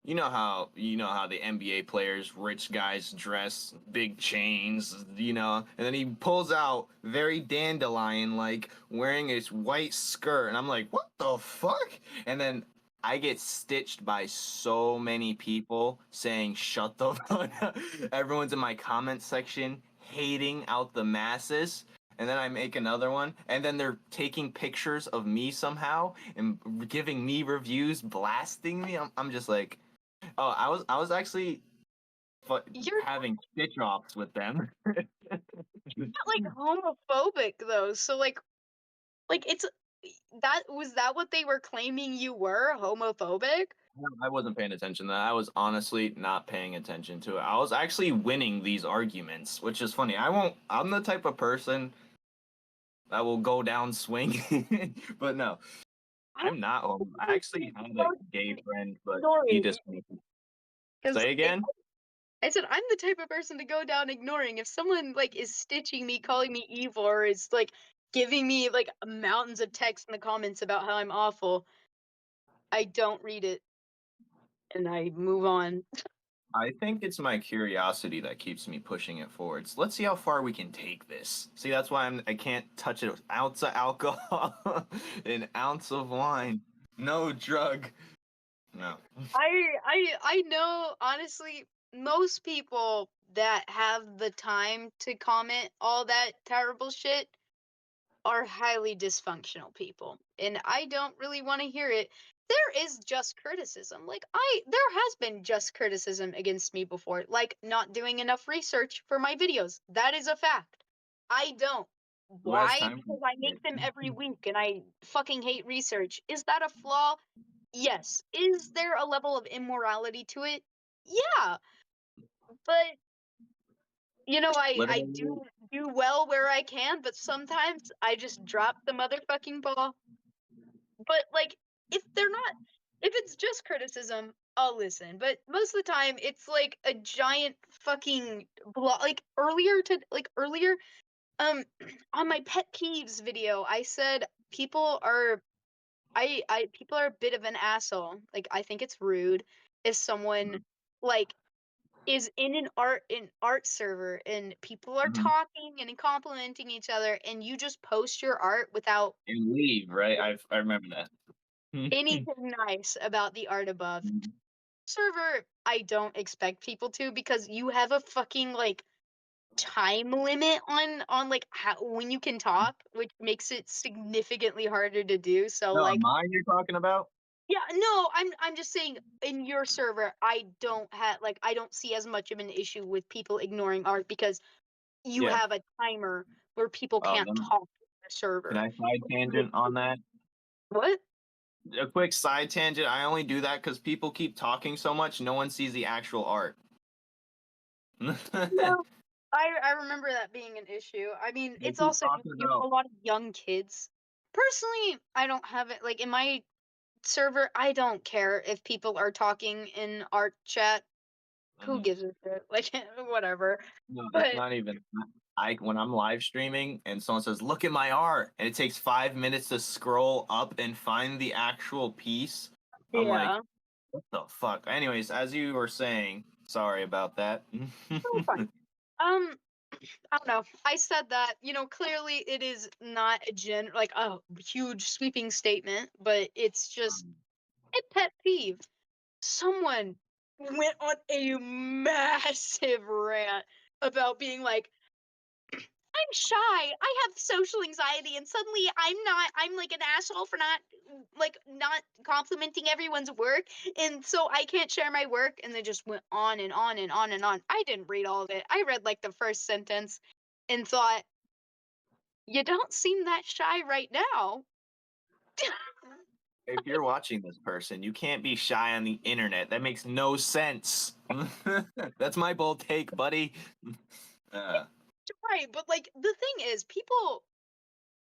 you know how the NBA players, rich guys dress, big chains, and then he pulls out very dandelion like wearing his white skirt, and I'm like, what the fuck? And then I get stitched by so many people saying shut the fuck up. Everyone's in my comment section hating out the masses. And then I make another one, and then they're taking pictures of me somehow and giving me reviews, blasting me. I'm just like, oh, I was actually You're having stitch offs with them. not like homophobic though. So like it's that was that what they were claiming you were homophobic? I wasn't paying attention to that. I was honestly not paying attention to it. I was actually winning these arguments, which is funny. I'm the type of person that will go down swinging, but no, I I'm not homo. I actually had a gay friend, but he ignoring just because say again. I said I'm the type of person to go down ignoring. If someone like is stitching me, calling me evil, or is like giving me like mountains of text in the comments about how I'm awful, I don't read it and I move on. I think it's my curiosity that keeps me pushing it forwards. Let's see how far we can take this. See, that's why I can't touch it with ounce of alcohol, an ounce of wine, no drug. No. I know honestly most people that have the time to comment all that terrible shit are highly dysfunctional people and I don't really want to hear it. There is just criticism. Like there has been just criticism against me before, like not doing enough research for my videos. That is a fact. I don't. Who has Why? time for Because I it? make them every week and I fucking hate research. Is that a flaw? Yes. Is there a level of immorality to it? Yeah. But I Literally, do well where I can, but sometimes I just drop the motherfucking ball. But like if it's just criticism, I'll listen. But most of the time it's like a giant fucking block. Like earlier on my pet peeves video, I said people are people are a bit of an asshole. Like I think it's rude if someone like is in an art server and people are Mhm. talking and complimenting each other and you just post your art without And leave, right? I remember that. anything nice about the art above. Mhm. Server, I don't expect people to because you have a fucking like time limit on like how when you can talk, which makes it significantly harder to do. So No, like mine you're talking about? yeah, no, I'm just saying in your server, I don't have like I don't see as much of an issue with people ignoring art because you Yeah. have a timer where people can't Then talk in the can server. I side tangent on that? What? A quick side tangent. I only do that because people keep talking so much, no one sees the actual art. No. I remember that being an issue. I mean, They it's keep also talking you have about. a lot of young kids. Personally, I don't have it like in my server, I don't care if people are talking in art chat. Who Mhm. gives a shit? Like whatever. No, it's But not even. I when I'm live streaming and someone says, "Look at my art," and it takes 5 minutes to scroll up and find the actual piece, I'm like, yeah, "What the fuck?" Anyways, as you were saying, sorry about that. so fun. Um, I don't know. I said that, clearly it is not like a huge sweeping statement, but it's just a pet peeve. Someone went on a massive rant about being like, I'm shy. I have social anxiety, and suddenly I'm like an asshole for not complimenting everyone's work, and so I can't share my work. And they just went on and on and on and on. I didn't read all of it. I read like the first sentence and thought, you don't seem that shy right now. If you're watching this person, you can't be shy on the internet. That makes no sense. That's my bold take, buddy. Uh, Right, but like the thing is, people,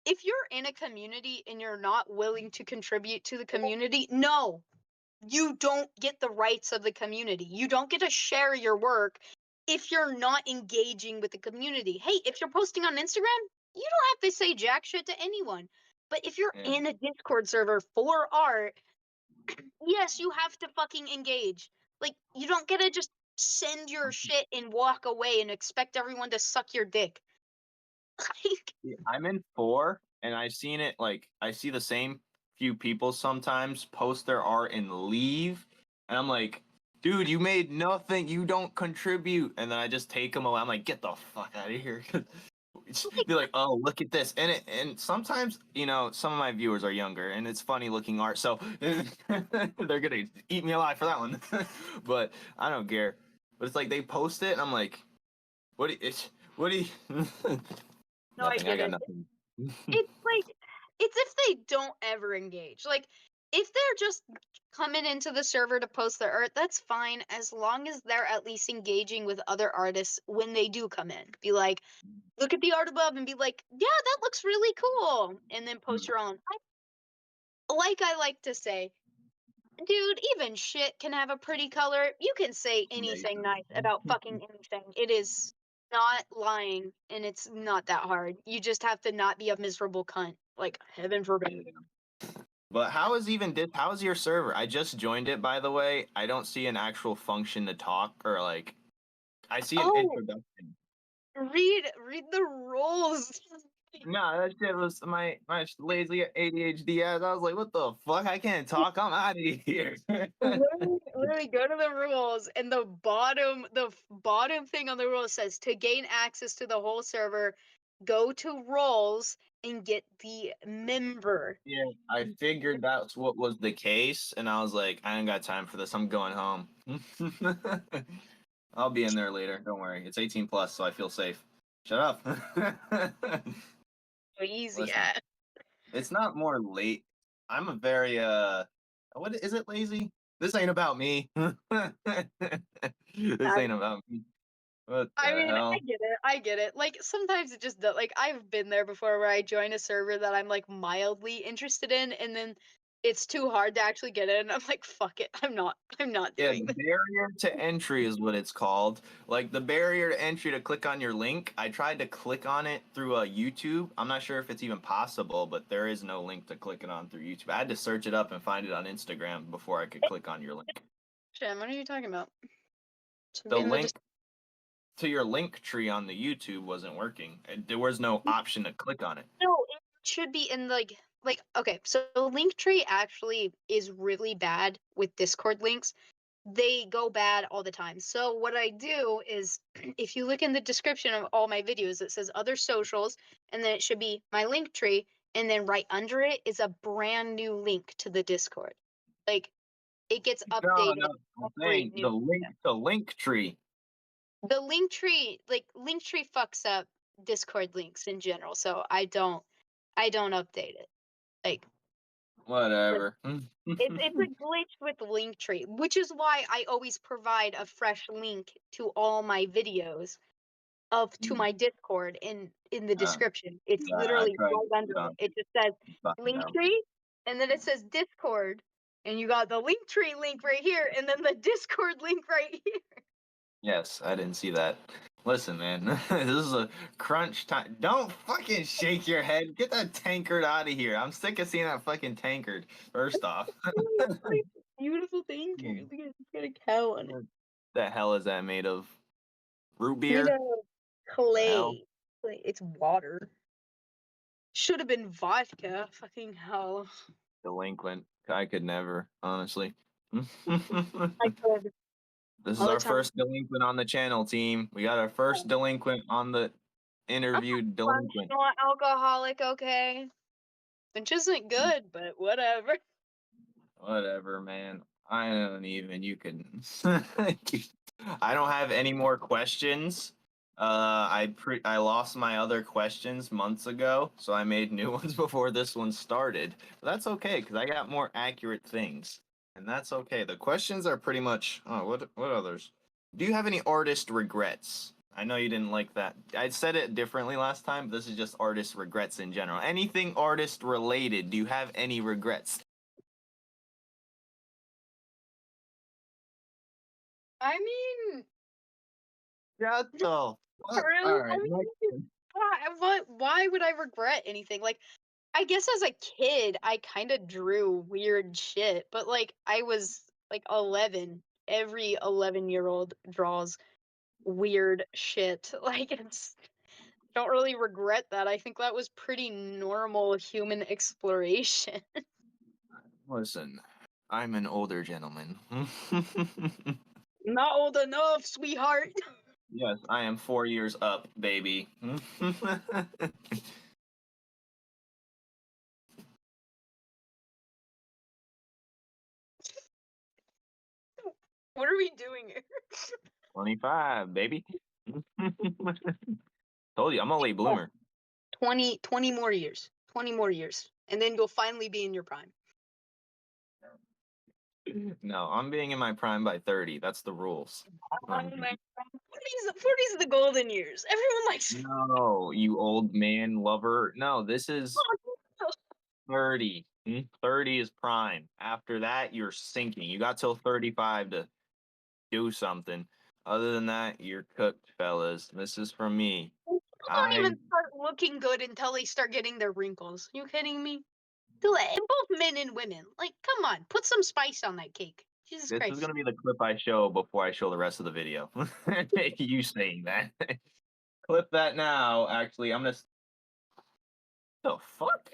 if you're in a community and you're not willing to contribute to the community, no, you don't get the rights of the community. You don't get to share your work if you're not engaging with the community. Hey, if you're posting on Instagram, you don't have to say jack shit to anyone. But if you're yeah. in a Discord server for art, yes, you have to fucking engage. Like, you don't get to just send your shit and walk away and expect everyone to suck your dick. Like, Yeah, I'm in four, and I've seen it. Like, I see the same few people sometimes post their art and leave, and I'm like, dude, you made nothing. You don't contribute. And then I just take them away. I'm like, get the fuck out of here. They're like, oh, look at this, and sometimes some of my viewers are younger, and it's funny looking art, so they're gonna eat me alive for that one. But I don't care. But it's like they post it, and I'm like, what do you? no, I Nothing. I get got it. nothing. It's like it's if they don't ever engage. Like if they're just coming into the server to post their art, that's fine as long as they're at least engaging with other artists when they do come in. Be like, look at the art above and be like, yeah, that looks really cool. And then post your own. I like to say, dude, even shit can have a pretty color. You can say anything nice about fucking anything. It is not lying and it's not that hard. You just have to not be a miserable cunt. Like heaven forbid. But how is your server? I just joined it, by the way. I don't see an actual function to talk or like I see an Oh, introduction. read the rules. No, that shit was my lazy ADHD ass. I was like, what the fuck? I can't talk. I'm out of here. Literally go to the rules and the bottom thing on the rules says to gain access to the whole server, go to roles and get the member. Yeah, I figured that's what was the case, and I was like, I ain't got time for this. I'm going home. I'll be in there later. Don't worry. It's 18 plus, so I feel safe. Shut up. So easy Listen, at. it's not more late. I'm a very what is it, lazy? This ain't about me. This ain't about me. What I the mean, I hell? get it. I get it. Like sometimes it just like I've been there before where I join a server that I'm like mildly interested in and then it's too hard to actually get in. I'm like, fuck it. I'm not Yeah, doing the this. barrier to entry is what it's called. Like the barrier to entry to click on your link. I tried to click on it through YouTube. I'm not sure if it's even possible, but there is no link to click it on through YouTube. I had to search it up and find it on Instagram before I could click on your link. Shem, what are you talking about? Should The be in the link to your link tree on the YouTube wasn't working. There was no option to click on it. No, it should be in like okay, so Linktree actually is really bad with Discord links. They go bad all the time. So what I do is if you look in the description of all my videos, it says other socials, and then it should be my link tree, and then right under it is a brand new link to the Discord. Like it gets No, updated no, I'm every saying new the link tree. the link tree, like Linktree fucks up Discord links in general, so I don't update it. Like Whatever. it's a glitch with Linktree, which is why I always provide a fresh link to all my videos to my Discord in the Uh, description. It's yeah, I literally tried to right under get it. on It just says fucking hell. Linktree, and then it says Discord, and you got the Linktree link right here, and then the Discord link right here. Yes, I didn't see that. Listen, man, this is a crunch time. Don't fucking shake your head. Get that tankard out of here. I'm sick of seeing that fucking tankard. First off, Beautiful thing. Look at it's got a cow on it. what the hell is that made of? Root Made beer? of The hell? clay. It's water. Should have been vodka. Fucking hell. Delinquent. I could never, honestly. I could This is all the our time. first delinquent on the channel, team. We got our first delinquent on the interviewed delinquent. Functional alcoholic, okay. Which isn't good, but whatever. Whatever, man. I don't even. You can. I don't have any more questions. I lost my other questions months ago, so I made new ones before this one started. But that's okay because I got more accurate things, and that's okay. The questions are pretty much. Oh, what others? Do you have any artist regrets? I know you didn't like that. I said it differently last time, but this is just artist regrets in general. Anything artist related? Do you have any regrets? I mean, Shut the fuck. really? All right, I next mean, why would I regret anything? Like, I guess as a kid, I kind of drew weird shit, but like, I was like 11. Every 11-year-old draws weird shit. Like, don't really regret that. I think that was pretty normal human exploration. Listen, I'm an older gentleman. Not old enough, sweetheart. Yes, I am 4 years up, baby. What are we doing here? 25, baby. Told you, I'm a late bloomer. 20 more years. 20 more years. And then you'll finally be in your prime. No, I'm being in my prime by 30. That's the rules. Oh my 40's the golden years. Everyone likes No, you old man lover. No, this is 30. 30 is prime. After that, you're sinking. You got till 35 to do something. Other than that, you're cooked, fellas. This is from me. People don't I even start looking good until they start getting their wrinkles. You kidding me? Both men and women. Like, come on, put some spice on that cake. Jesus This is Christ. gonna be the clip I show before I show the rest of the video. You saying that? Clip that now. Actually, I'm gonna. The fuck?